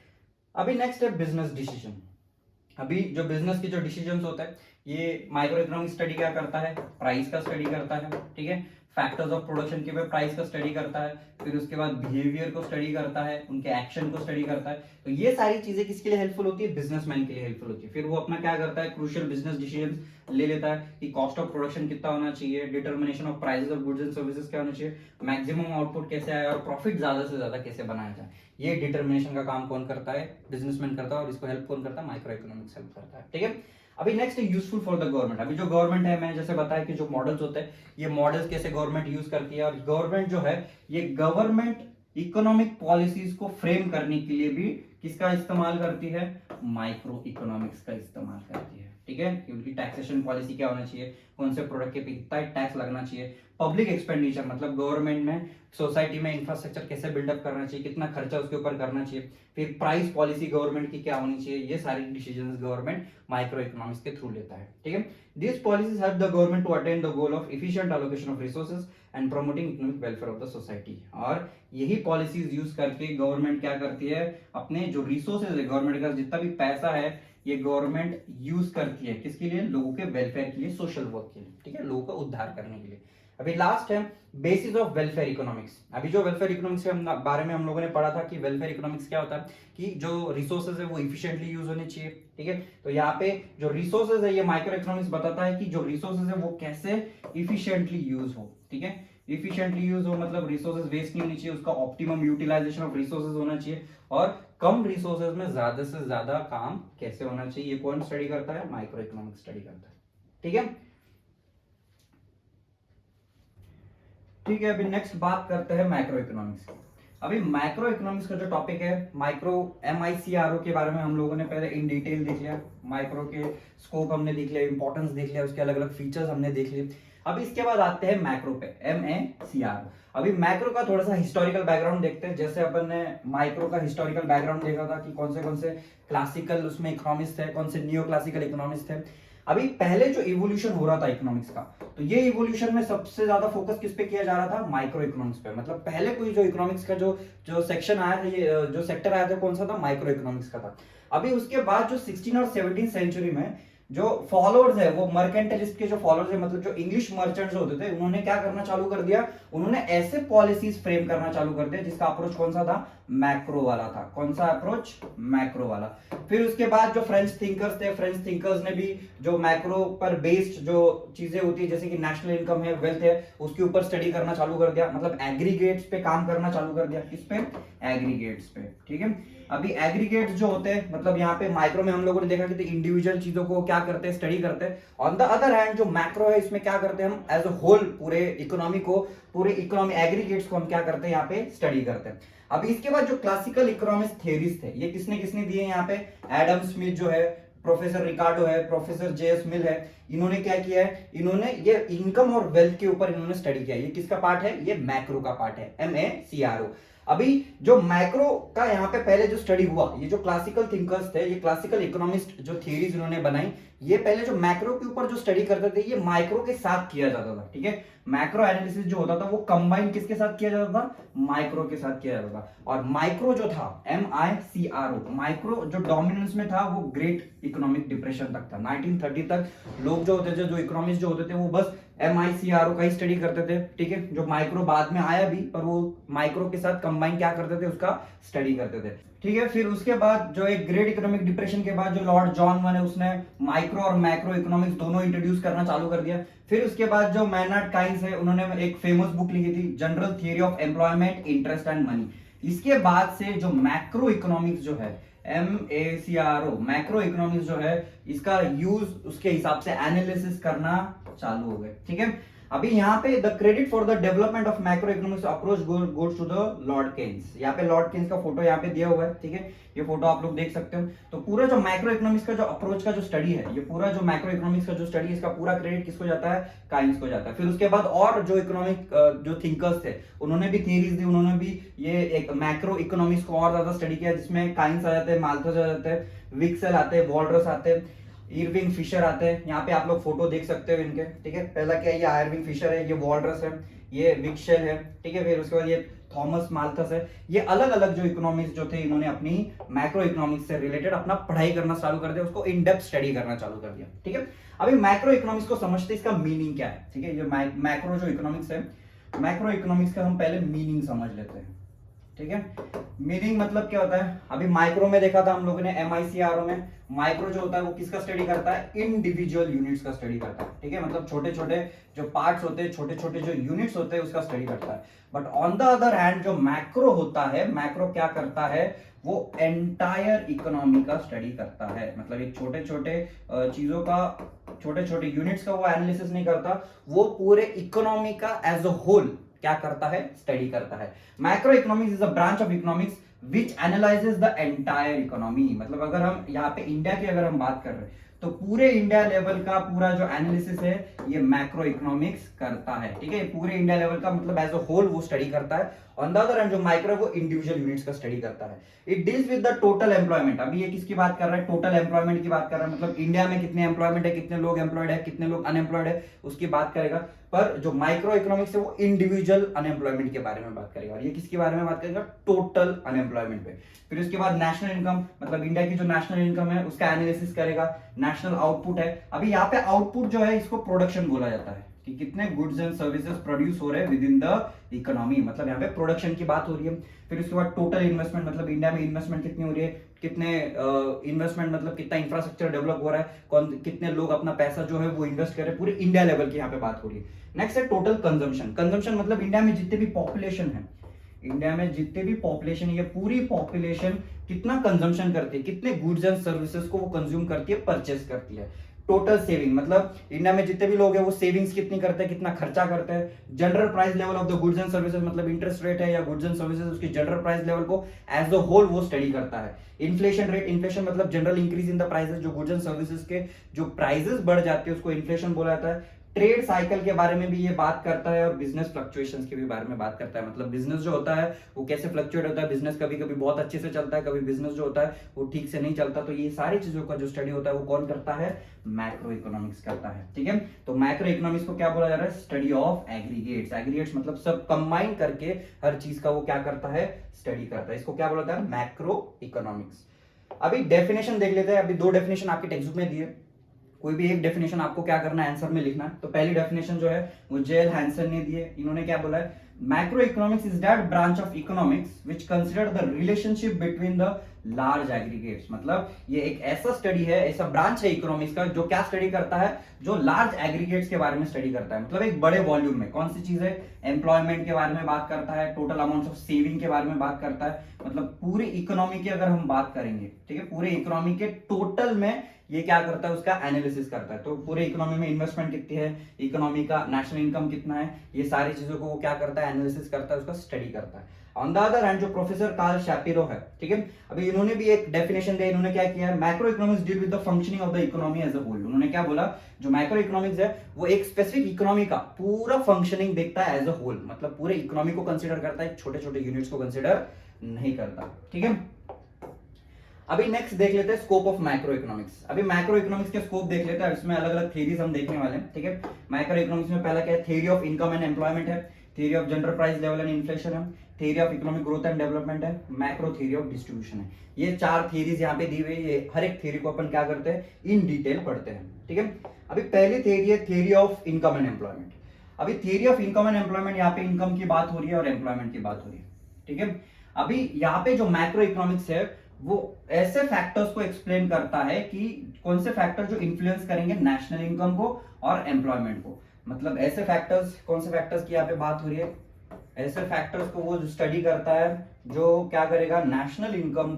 अभी नेक्स्ट है बिजनेस डिसीजन। अभी जो बिजनेस के जो डिसीजंस होते हैं ये माइक्रो इकोनॉमिक स्टडी क्या करता है, प्राइस का स्टडी करता है। ठीक है, फैक्टर्स ऑफ प्रोडक्शन के प्राइस का स्टडी करता है, फिर उसके बाद बिहेवियर को स्टडी करता है, उनके एक्शन को स्टडी करता है। तो ये सारी चीजें किसके लिए हेल्पफुल होती है, बिजनेसमैन के लिए हेल्पफुल होती है। फिर वो अपना क्या करता है, क्रूशियल बिजनेस डिसीजंस ले लेता है कि कॉस्ट ऑफ प्रोडक्शन कितना होना चाहिए, determination of prices of goods and services क्या होना चाहिए, मैक्सिमम आउटपुट कैसे आए और प्रॉफिट ज्यादा से ज्यादा कैसे बनाया जाए। ये डिटर्मिनेशन का काम कौन करता है, बिजनेसमैन करता है, और इसको हेल्प कौन करता है, माइक्रो इकोनॉमिक्स हेल्प करता है। ठीक है, अभी next useful for the government. अभी जो गवर्नमेंट है, मैंने जैसे बताया कि जो मॉडल्स होते हैं ये मॉडल्स कैसे गवर्नमेंट यूज करती है, और गवर्नमेंट जो है ये गवर्नमेंट इकोनॉमिक पॉलिसीज को फ्रेम करने के लिए भी किसका इस्तेमाल करती है, माइक्रो इकोनॉमिक्स का इस्तेमाल करती है। ठीक है, क्योंकि टैक्सेशन पॉलिसी क्या होना चाहिए, कौन से प्रोडक्ट के पे कितना टैक्स लगना चाहिए, पब्लिक एक्सपेंडिचर मतलब गवर्नमेंट में सोसाइटी में इंफ्रास्ट्रक्चर कैसे बिल्डअप करना चाहिए, कितना खर्चा उसके ऊपर करना चाहिए, फिर प्राइस पॉलिसी गवर्नमेंट की क्या होनी चाहिए, ये सारी डिसीजंस गवर्नमेंट माइक्रो इकोनॉमिक्स के थ्रू लेता है। ठीक है, this policies help the government to attain the goal of efficient allocation of resources and promoting economic welfare of the society. और यही पॉलिसीज यूज करके गवर्नमेंट क्या करती है, अपने जो रिसोर्सेज है, गवर्नमेंट का जितना भी पैसा है ये गवर्नमेंट यूज करती है किसके लिए, लोगों के वेलफेयर के लिए, सोशल वर्क के लिए, ठीक है, लोगों का उद्धार करने के लिए। अभी लास्ट है बेसिस ऑफ वेलफेयर इकोनॉमिक्स। अभी जो वेलफेयर इकोनॉमिक्स के बारे में हम लोगों ने पढ़ा था कि वेलफेयर इकोनॉमिक्स क्या होता है कि जो रिसोर्सेज है वो इफिशिएंटली यूज होने चाहिए, ठीक है। तो यहाँ पे जो रिसोर्सेज है ये माइक्रो इकोनॉमिक्स बताता है कि जो रिसोर्सेज है वो कैसे इफिशिएंटली यूज हो, ठीक है। इफिशिएंटली यूज हो मतलब रिसोर्सेज वेस्ट नहीं होनी चाहिए, उसका ऑप्टिमम यूटिलाइजेशन ऑफ रिसोर्सेज होना चाहिए, और कम रिसोर्सेज में ज्यादा से ज्यादा काम कैसे होना चाहिए, ये कौन स्टडी करता है, माइक्रो इकोनॉमिक्स स्टडी करता है, ठीक है। ठीक है, अभी नेक्स्ट बात करते हैं मैक्रो इकोनॉमिक्स की। अभी मैक्रो इकोनॉमिक्स का जो टॉपिक है माइक्रो MICRO के बारे में हम लोगों ने पहले इन डिटेल देख लिया। माइक्रो के स्कोप हमने देख लिया, इंपॉर्टेंस देख लिया, उसके अलग अलग फीचर्स हमने देख लिए। अब इसके बाद आते हैं मैक्रो पे, MACRO। अभी मैक्रो का थोड़ा सा हिस्टोरिकल बैकग्राउंड देखते हैं। जैसे अपन ने माइक्रो का हिस्टोरिकल बैकग्राउंड देखा था कि कौन से क्लासिकल उसमें इकोनॉमिस्ट थे, कौन से नियो क्लासिकल इकोनॉमिस्ट थे। अभी पहले जो इवोल्यूशन हो रहा था इकोनॉमिक्स का, तो ये इवोल्यूशन में सबसे ज्यादा फोकस किस पे किया जा रहा था, माइक्रो इकोनॉमिक्स पे। मतलब पहले कोई जो इकोनॉमिक्स का जो सेक्शन आया था, ये जो सेक्टर आया था कौन सा था, माइक्रो इकोनॉमिक्स का था। अभी उसके बाद जो 16 और 17 सेंचुरी में जो फॉलोअर्स है वो मर्केंटलिस्ट के जो फॉलोअर्स है, मतलब जो इंग्लिश मर्चेंट्स होते थे, उन्होंने क्या करना चालू कर दिया, उन्होंने ऐसे पॉलिसीज फ्रेम करना चालू कर दिया जिसका अप्रोच कौन सा था, मैक्रो वाला था। कौन सा अप्रोच, मैक्रो वाला। फिर उसके बाद जो फ्रेंच थिंकर्स थे, फ्रेंच थिंकर्स ने भी जो मैक्रो पर बेस्ड जो चीजें होती है जैसे कि नेशनल इनकम है, वेल्थ है, उसके ऊपर स्टडी करना चालू कर दिया। मतलब एग्रीगेट्स पे काम करना चालू कर दिया। किस पे, एग्रीगेट्स पे, ठीक है। अभी एग्रीगेट्स जो होते हैं, मतलब यहाँ पे माइक्रो में हम लोगों ने देखा कि इंडिविजुअल चीजों को क्या करते हैं, स्टडी करते हैं। ऑन द अदर हैंड जो मैक्रो है, इसमें क्या करते हैं हम, एज अ होल पूरे इकोनॉमी को, पूरे इकोनॉमी एग्रीगेट्स को हम क्या करते हैं यहाँ पे स्टडी करते हैं। अब इसके बाद जो क्लासिकल इकोनॉमिक्स थ्योरीज थे, ये किसने किसने दिए यहाँ पे, एडम स्मिथ जो है, प्रोफेसर रिकार्डो है, प्रोफेसर JS मिल है, इन्होंने क्या किया है, इन्होंने ये इनकम और वेल्थ के ऊपर इन्होंने स्टडी किया। ये किसका पार्ट है, ये मैक्रो का पार्ट है, MACRO। अभी जो मैक्रो का यहाँ पे पहले जो स्टडी हुआ, ये जो क्लासिकल थिंकर्स थे, ये क्लासिकल इकोनॉमिस्ट जो थियरीज इन्होंने बनाई, ये पहले जो मैक्रो के ऊपर जो स्टडी करते थे, ये माइक्रो के साथ किया जाता था, ठीक है। मैक्रो एनालिसिस जो होता था वो कंबाइन किसके साथ किया जाता था, माइक्रो के साथ किया जाता था। और माइक्रो जो था, MICRO, माइक्रो जो डोमिनेंस में था वो ग्रेट इकोनॉमिक डिप्रेशन तक था। 1930 तक लोग जो होते थे, जो इकोनॉमिस्ट जो होते थे, वो बस MICRO का ही स्टडी करते थे, ठीक है। जो माइक्रो बाद में आया भी, पर वो माइक्रो के साथ कंबाइन क्या करते थे, उसका स्टडी करते थे, ठीक है। फिर उसके बाद जो एक ग्रेट इकोनॉमिक डिप्रेशन के बाद जो लॉर्ड जॉन वन है, उसने माइक्रो और मैक्रो इकोनॉमिक्स दोनों इंट्रोड्यूस करना चालू कर दिया। फिर उसके बाद जो मैनार्ड काइंस है, उन्होंने एक फेमस बुक लिखी थी, general theory of employment, interest and money. इसके बाद से जो मैक्रो इकोनॉमिक्स जो है, MACRO, मैक्रो इकोनॉमिक्स जो है, इसका यूज उसके हिसाब से एनालिसिस करना चालू हो गए, ठीक है। अभी यहाँ पे the credit for the development of macro economics approach goes to the lord Keynes. यहाँ पे लॉर्ड केन्स का फोटो यहाँ पे दिया हुआ है, ठीक है। ये फोटो आप लोग देख सकते हो। तो पूरा जो मैक्रो इकोनॉमिक्स का जो अप्रोच का जो स्टडी है, ये पूरा जो मैक्रो इकोनॉमिक्स का जो स्टडी है, इसका पूरा क्रेडिट किसको जाता है, काइंस को जाता है। फिर उसके बाद और जो इकोनॉमिक जो थिंकर्स थे, उन्होंने भी थियरीज दी, उन्होंने भी ये एक मैक्रो इकोनॉमिक्स को और ज्यादा स्टडी किया, जिसमें काइंस आ जाते हैं, माल्थस आ जाते हैं, विक्सेल आते हैं, वॉल्डरस आते हैं, इरविंग फिशर आते हैं। यहाँ पे आप लोग फोटो देख सकते हो इनके, ठीक है। पहला क्या है, ये इरविंग फिशर है, ये वॉल्डरस है, ये विक्सेल है, ठीक है। फिर उसके बाद ये थॉमस माल्थस है। ये अलग अलग जो इकोनॉमिक्स जो थे, इन्होंने अपनी मैक्रो इकोनॉमिक्स से रिलेटेड अपना पढ़ाई करना चालू कर दिया, उसको इन डेप्थ स्टडी करना चालू कर दिया, ठीक है। अभी मैक्रो इकोनॉमिक्स को समझते, इसका मीनिंग क्या है, ठीक है। ये मैक्रो जो इकोनॉमिक्स है, मैक्रो इकोनॉमिक्स का हम पहले मीनिंग समझ लेते हैं, ठीक है। मीनिंग मतलब क्या होता है, अभी माइक्रो में देखा था हम लोगों ने, MICRO में माइक्रो जो होता है वो किसका स्टडी करता है, इंडिविजुअल यूनिट्स का स्टडी करता है, ठीक है। मतलब छोटे छोटे जो पार्ट्स होते हैं, छोटे छोटे जो यूनिट्स होते हैं, उसका स्टडी करता है। But on the other hand जो मैक्रो होता है, मैक्रो क्या करता है, वो एंटायर इकोनॉमी का स्टडी करता है। मतलब एक छोटे छोटे चीजों का, छोटे छोटे यूनिट्स का वो एनालिसिस नहीं करता, वो पूरे इकोनॉमी का एज अ होल क्या करता है, स्टडी करता है। Macro economics is a branch of economics which analyses the entire economy. मतलब अगर हम यहाँ पे इंडिया की अगर हम बात कर रहे हैं, तो पूरे इंडिया लेवल का पूरा जो एनालिसिस है, ये मैक्रो इकोनॉमिक्स करता है, ठीक है। पूरे इंडिया लेवल का मतलब एज अ होल वो स्टडी करता है। ऑन द अदर हैंड जो माइक्रो वो इंडिविजुअल यूनिट्स का स्टडी करता है। It deals with the total employment. अभी ये किसकी बात कर रहा है, टोटल एम्प्लॉयमेंट की बात कर रहा है। मतलब इंडिया में कितने एम्प्लॉयमेंट है, कितने लोग एम्प्लॉयड है, कितने लोग अनएम्प्लॉयड है, उसकी बात करेगा। पर जो माइक्रो इकोनॉमिक्स है वो इंडिविजुअल अनएम्प्लॉयमेंट के बारे में बात करेगा, और ये किसके बारे में बात करेगा, टोटल अनएम्प्लॉयमेंट पे। फिर उसके बाद नेशनल इनकम, मतलब इंडिया की जो नेशनल इनकम है उसका एनालिसिस करेगा। नेशनल आउटपुट है, अभी यहाँ पे आउटपुट जो है इसको प्रोडक्शन बोला जाता है कि कितने गुड्स एंड सर्विसेज प्रोड्यूस हो रहे हैं विद इन द इकोनॉमी, मतलब यहाँ पे प्रोडक्शन की बात हो रही है। फिर उसके बाद टोटल इन्वेस्टमेंट, मतलब इंडिया में इन्वेस्टमेंट कितनी हो रही है, कितने इन्वेस्टमेंट मतलब कितना इंफ्रास्ट्रक्चर डेवलप हो रहा है, कौन कितने लोग अपना पैसा जो है वो इन्वेस्ट कर रहे हैं, पूरे इंडिया लेवल की यहाँ पे बात हो रही है। नेक्स्ट है टोटल कंजम्पशन। कंजम्पशन मतलब इंडिया में जितने भी पॉपुलेशन है, इंडिया में जितने भी पॉपुलेशन, ये पूरी पॉपुलेशन कितना कंजम्पशन करती है, कितने गुड्स एंड सर्विसेज को वो कंज्यूम करती है, परचेस करती है। टोटल सेविंग, मतलब इंडिया में जितने भी लोग हैं वो सेविंग्स कितनी करते हैं, कितना खर्चा करते हैं। General price level of the goods and services, मतलब इंटरेस्ट रेट है या गुड्स एंड सर्विसेज, उसकी जनरल प्राइस लेवल को एज अ होल वो स्टडी करता है। इन्फ्लेशन रेट, इन्फ्लेशन मतलब general increase in the prices, जो गुड्स एंड सर्विसेज के जो प्राइसेस बढ़ जाते हैं उसको इन्फ्लेशन बोला जाता है। ट्रेड साइकिल के बारे में भी ये बात करता है, और बिजनेस फ्लक्चुएशंस के भी बारे में बात करता है, मतलब बिजनेस जो होता है वो कैसे फ्लक्चुएट होता है, बिजनेस कभी कभी बहुत अच्छे से चलता है, कभी बिजनेस जो होता है वो ठीक से नहीं चलता। तो ये सारी चीजों का जो स्टडी होता है वो कौन करता है, मैक्रो इकोनॉमिक्स करता है। ठीक है, तो मैक्रो इकोनॉमिक्स को क्या बोला जा रहा है, स्टडी ऑफ एग्रीगेट्स। एग्रीगेट्स मतलब सब कंबाइन करके हर चीज का वो क्या करता है, स्टडी करता है, इसको क्या बोला जाता है, मैक्रो इकोनॉमिक्स। अभी डेफिनेशन देख लेते हैं। अभी दो डेफिनेशन आपके टेक्स्ट बुक में दिए, कोई भी एक डेफिनेशन आपको क्या करना है, आंसर में लिखना है। तो पहली डेफिनेशन जो है वो जेल हैंसन ने दी है। इन्होंने क्या बोला है, macro economics is that branch of economics which consider the relationship between the large aggregates, मतलब ये एक ऐसा स्टडी है, ऐसा ब्रांच है इकोनॉमिक्स का जो क्या स्टडी करता है, जो लार्ज एग्रीगेट्स के बारे में स्टडी करता है, मतलब एक बड़े वॉल्यूम में। कौन सी चीज है, एम्प्लॉयमेंट के बारे में बात करता है, टोटल अमाउंट ऑफ सेविंग के बारे में बात करता है, मतलब पूरी इकोनॉमी की अगर हम बात करेंगे, ठीक है, पूरे इकोनॉमी के टोटल में ये क्या करता है, उसका एनालिसिस करता है। तो पूरे इकोनॉमी में इन्वेस्टमेंट कितनी है, इकोनॉमी का नेशनल इनकम कितना है, ये सारी चीजों को वो क्या करता है, एनालिसिस करता है, उसका स्टडी करता है। ऑन द अदर हैंड जो प्रोफेसर कार्ल शैपिरो है, ठीक है, अभी इन्होंने भी एक डेफिनेशन दिया। इन्होंने क्या किया है, macro economics deal with the functioning of the economy as a whole. उन्होंने क्या बोला, जो मैक्रो इकोनॉमिक्स है वो एक स्पेसिफिक इकोनॉमी का पूरा फंक्शनिंग देखता है एज अ होल, मतलब पूरे इकोनॉमी को कंसीडर करता है, छोटे छोटे यूनिट्स को कंसीडर नहीं करता। ठीक है, अभी नेक्स्ट देख लेते हैं स्कोप ऑफ मैक्रो इकोनॉमिक्स। अभी मैक्रो इकोनॉमिक्स के स्कोप देख लेते हैं, इसमें अलग अलग थ्योरीज हम देखने वाले हैं। ठीक है, मैक्रो इकोनॉमिक्स में पहला क्या है, theory of income and employment है, theory of general price level and inflation है, theory of economic growth and development है, मैक्रो थ्योरी ऑफ डिस्ट्रीब्यूशन है। ये चार थ्योरीज यहाँ पे दी हुई है। हर एक थ्योरी को अपन क्या करते हैं, इन डिटेल पढ़ते हैं। ठीक है, अभी पहली थ्योरी है theory of income and employment. अभी theory of income and employment, यहाँ पे इनकम की बात हो रही है और एम्प्लॉयमेंट की बात हो रही है। ठीक है, अभी यहाँ पे जो मैक्रो इकोनॉमिक्स है वो ऐसे फैक्टर्स को एक्सप्लेन करता है कि कौन से फैक्टर जो इन्फ्लुएंस करेंगे नेशनल इनकम को और एम्प्लॉयमेंट को, मतलब ऐसे फैक्टर्स, कौन से फैक्टर्स की यहाँ पे बात हो रही है, ऐसे फैक्टर्स को वो स्टडी करता है जो क्या करेगा, नेशनल इनकम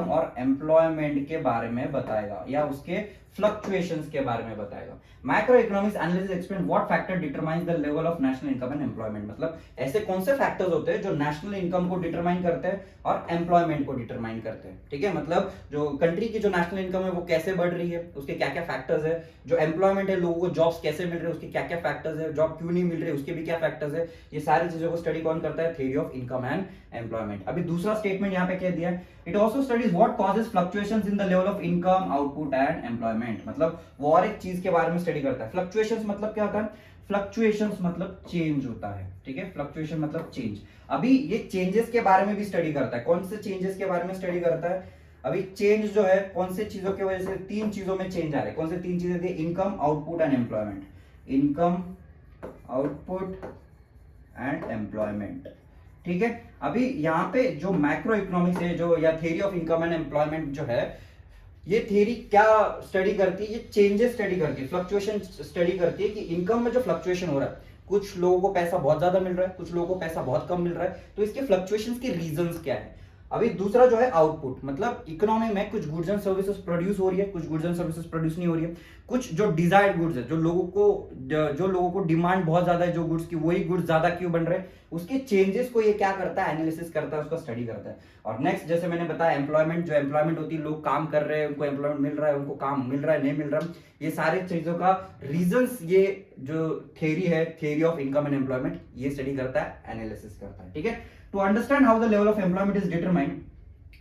और एम्प्लॉयमेंट के बारे में बताएगा या उसके फ्लक्चुएशंस के बारे में बताएगा। Macro economics analysis explain what factor determines the level of national income and employment, मतलब ऐसे कौन से फैक्टर्स होते हैं जो नेशनल इनकम को डिटरमाइन करते हैं और एम्प्लॉयमेंट को डिटरमाइन करते हैं। ठीक है, मतलब जो कंट्री की जो नेशनल इनकम है वो कैसे बढ़ रही है, उसके क्या क्या फैक्टर्स है, जो एम्प्लॉयमेंट है, लोगों को जॉब्स कैसे मिल रहे हैं, उसके क्या क्या फैक्टर्स है, जॉब क्यों नहीं मिल रही उसके भी क्या फैक्टर्स है, ये सारी चीजों को स्टडी कौन करता है, theory of income and employment. अभी दूसरा स्टेटमेंट यहाँ पे क्या दिया है, it also studies what causes fluctuations in the level of income, output and employment, मतलब वो और एक चीज के बारे में स्टडी करता है। फ्लक्चुएशंस मतलब क्या होता है, फ्लक्चुएशंस मतलब चेंज होता है। ठीक है, फ्लक्चुएशन मतलब चेंज। अभी ये चेंजेस के बारे में भी स्टडी करता है। कौन से चेंजेस के बारे में स्टडी करता है, अभी चेंज जो है कौन से चीजों की वजह से, तीन चीजों में चेंज आ रहे हैं। कौन से तीन चीजें थी, income, output and employment, income, output and employment. ठीक है, अभी यहाँ पे जो मैक्रो इकोनॉमिक्स है जो या theory of income and employment जो है, ये थ्योरी क्या स्टडी करती है, ये चेंजेस स्टडी करती है, फ्लक्चुएशन स्टडी करती है कि इनकम में जो फ्लक्चुएशन हो रहा है, कुछ लोगों को पैसा बहुत ज्यादा मिल रहा है, कुछ लोगों को पैसा बहुत कम मिल रहा है, तो इसके फ्लक्चुएशंस के रीजंस क्या है। अभी दूसरा जो है आउटपुट, मतलब इकोनॉमी में कुछ गुड्स एंड सर्विसेज प्रोड्यूस हो रही है, कुछ गुड्स एंड सर्विसेज प्रोड्यूस नहीं हो रही है, कुछ जो डिजायर्ड गुड्स है, जो लोगों को डिमांड बहुत ज्यादा है जो गुड्स की, वही गुड्स ज्यादा क्यों बन रहे हैं, उसके चेंजेस को ये क्या करता है, एनालिसिस करता है, उसका स्टडी करता है। और नेक्स्ट जैसे मैंने बताया एम्प्लॉयमेंट, जो एम्प्लॉयमेंट होती है, लोग काम कर रहे हैं, उनको एम्प्लॉयमेंट मिल रहा है, उनको काम मिल रहा है, नहीं मिल रहा, ये सारे चीजों का रीजंस, ये जो थ्योरी है, theory of income and employment, ये स्टडी करता है, एनालिसिस करता है। ठीक है, to understand how the level of employment is determined,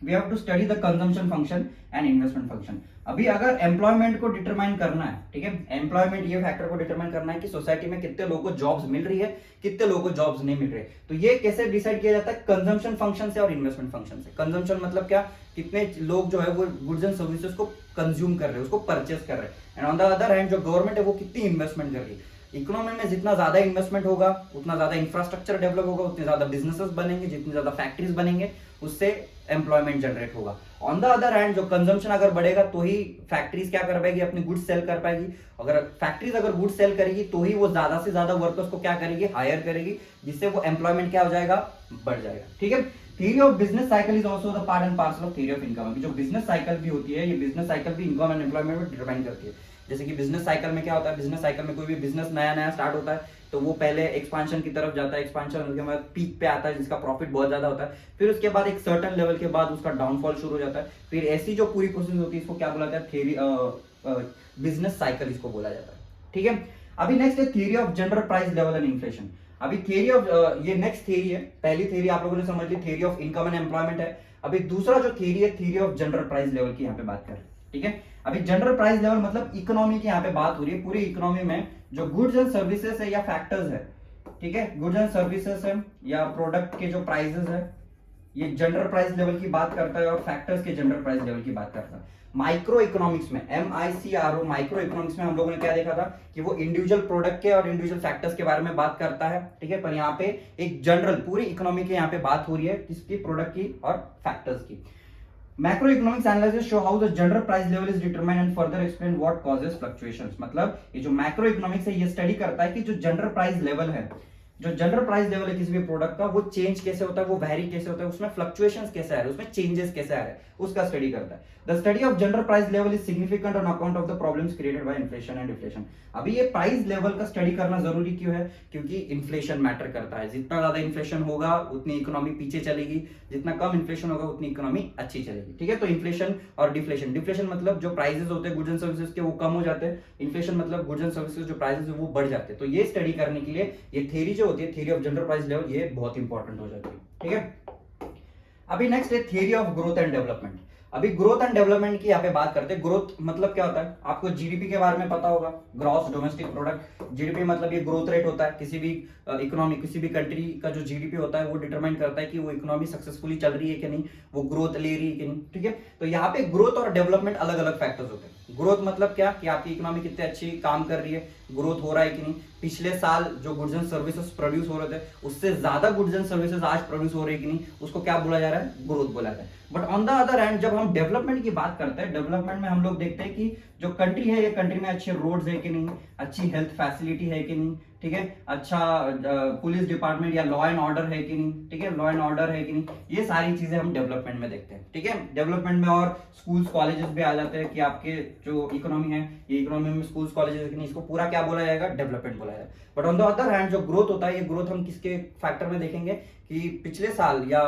we have to study the consumption function and investment function. अभी अगर एम्प्लॉयमेंट को डिटरमाइन करना है, ठीक है, एम्प्लॉयमेंट ये फैक्टर को डिटरमाइन करना है कि सोसाइटी में कितने लोगों को जॉब्स मिल रही है, कितने लोगों को जॉब्स नहीं मिल रही है, तो ये कैसे डिसाइड किया जाता है? कंजम्पशन फंक्शन से और इन्वेस्टमेंट फंक्शन से। कंजम्पशन मतलब क्या, कितने लोग जो है वो गुड्स एंड सर्विसेज को कंज्यूम कर रहे हैं, उसको परचेस कर रहे हैं, and on the other hand जो गवर्नमेंट है वो कितनी इन्वेस्टमेंट कर रही है। इकोनॉमी में जितना ज्यादा इन्वेस्टमेंट होगा उतना ज्यादा इंफ्रास्ट्रक्चर डेवलप होगा, उतने ज्यादा बिजनेसेस बनेंगे, जितनी ज्यादा फैक्ट्रीज बनेंगे उससे एम्प्लॉयमेंट जनरेट होगा। ऑन द अदर हैंड जो कंजम्पशन अगर बढ़ेगा तो ही फैक्ट्रीज क्या कर पाएगी, अपनी गुड्स सेल कर पाएगी। अगर फैक्ट्रीज अगर गुड्स सेल करेगी तो ही वो ज्यादा से ज्यादा वर्कर्स को क्या करेगी, हायर करेगी, जिससे वो एम्प्लॉयमेंट क्या हो जाएगा, बढ़ जाएगा। ठीक है, theory of business cycle is also the part and parcel of theory of income. जो बिजनेस साइकिल भी होती है, ये बिजनेस साइकिल भी इनकम एंड एम्प्लॉयमेंट में डिटरमाइन करती है। जैसे कि बिजनेस साइकिल में क्या होता है, बिजनेस साइकिल में कोई भी बिजनेस नया नया स्टार्ट होता है तो वो पहले एक्सपांशन की तरफ जाता है, एक्सपांशन उसके बाद पीक पे आता है जिसका प्रॉफिट बहुत ज्यादा होता है, फिर उसके बाद एक सर्टेन लेवल के बाद उसका डाउनफॉल शुरू हो जाता है। फिर ऐसी जो पूरी प्रोसेस होती है इसको क्या बोला जाता है, थ्योरी बिजनेस साइकिल इसको बोला जाता है। ठीक है, अभी नेक्स्ट है theory of general price level and inflation. अभी थ्योरी ऑफ ये नेक्स्ट थ्योरी है, पहली थ्योरी आप लोगों ने समझ ली, theory of income and employment है। अभी दूसरा जो थ्योरी है, theory of general price level की यहाँ पे बात कर रहे हैं। ठीक है, अभी जनरल प्राइस लेवल मतलब इकोनॉमी की यहाँ पे बात हो रही है। पूरी इकोनॉमी में जो गुड्स एंड सर्विसेज है या फैक्टर्स है, ठीक है, गुड्स एंड सर्विसेज है या प्रोडक्ट के जो प्राइसेस है, ये जनरल प्राइस लेवल की बात करता है और फैक्टर्स के जनरल प्राइस लेवल की बात करता है। माइक्रो इकोनॉमिक्स में, MICRO, माइक्रो इकोनॉमिक्स में हम लोगों ने क्या देखा था कि वो इंडिविजुअल प्रोडक्ट के और इंडिविजुअल फैक्टर्स के बारे में बात करता है। ठीक है, पर यहाँ पे एक जनरल पूरी इकोनॉमी की यहाँ पे बात हो रही है, किसकी, प्रोडक्ट की और फैक्टर्स की। Macroeconomics analysis show how the general price level is determined and further explain what causes fluctuations. मतलब ये जो मैक्रो इकोनॉमिक्स है ये स्टडी करता है कि जो जनरल प्राइस लेवल है, जो जनरल प्राइस लेवल है किसी भी प्रोडक्ट का, वो चेंज कैसे होता है, वो वैरी कैसे होता है, उसमें फ्लक्चुएशंस कैसे आ रहे हैं, उसमें चेंजेस कैसे आ रहे हैं, उसका स्टडी करता है। The study of general price level is significant on account of the problems created by inflation and deflation. अभी ये प्राइस लेवल का स्टडी करना जरूरी क्यों है, क्योंकि इन्फ्लेशन मैटर करता है। जितना ज्यादा इन्फ्लेशन होगा उतनी इकोनॉमी पीछे चलेगी, जितना कम इन्फ्लेशन होगा उतनी इकोनॉमी अच्छी चलेगी। ठीक है, तो इन्फ्लेशन और डिफ्लेशन, डिफ्लेशन मतलब जो प्राइसेस होते हैं गुड्स एंड सर्विसेज के वो कम हो जाते हैं, इन्फ्लेशन मतलब गुड्स एंड सर्विसेज जो प्राइसेस है वो बढ़ जाते हैं। तो ये स्टडी करने के लिए ये थ्योरी जो होती है, theory of general price level, ये बहुत इंपॉर्टेंट हो जाती है। ठीक है, अभी नेक्स्ट है theory of growth and development. अभी ग्रोथ एंड डेवलपमेंट की यहाँ पे बात करते हैं। ग्रोथ मतलब क्या होता है, आपको जीडीपी के बारे में पता होगा, ग्रॉस डोमेस्टिक प्रोडक्ट। जीडीपी मतलब ये ग्रोथ रेट होता है, किसी भी इकोनॉमी, किसी भी कंट्री का जो जीडीपी होता है वो डिटरमाइन करता है कि वो इकोनॉमी सक्सेसफुली चल रही है कि नहीं, वो ग्रोथ ले रही है कि नहीं। ठीक है, तो यहाँ पे ग्रोथ और डेवलपमेंट अलग अलग फैक्टर्स होते हैं। ग्रोथ मतलब क्या, कि आपकी इकोनॉमी कितनी अच्छी काम कर रही है, ग्रोथ हो रहा है कि नहीं। पिछले साल जो गुड्स एंड सर्विसेज प्रोड्यूस हो रहे थे उससे ज्यादा गुड्स एंड सर्विसेज आज प्रोड्यूस हो रही है कि नहीं, उसको क्या बोला जा रहा है, ग्रोथ बोला जाता है। But on the other hand जब हम डेवलपमेंट की बात करते हैं, डेवलपमेंट में हम लोग देखते हैं कि जो कंट्री है, ये कंट्री में अच्छे रोड्स है कि नहीं, अच्छी हेल्थ फैसिलिटी है कि नहीं, ठीक है, अच्छा पुलिस डिपार्टमेंट या लॉ एंड ऑर्डर है कि नहीं, ठीक है, लॉ एंड ऑर्डर है कि नहीं, ये सारी चीजें हम डेवलपमेंट में देखते हैं। ठीक है, डेवलपमेंट में और स्कूल्स कॉलेजेस भी आ जाते हैं कि आपके जो इकोनॉमी है, ये इकोनॉमी में स्कूल्स कॉलेजेस है कि नहीं, इसको पूरा क्या बोला जाएगा, डेवलपमेंट बोला जाएगा। But on the other hand जो ग्रोथ होता है, ये ग्रोथ हम किसके फैक्टर में देखेंगे कि पिछले साल या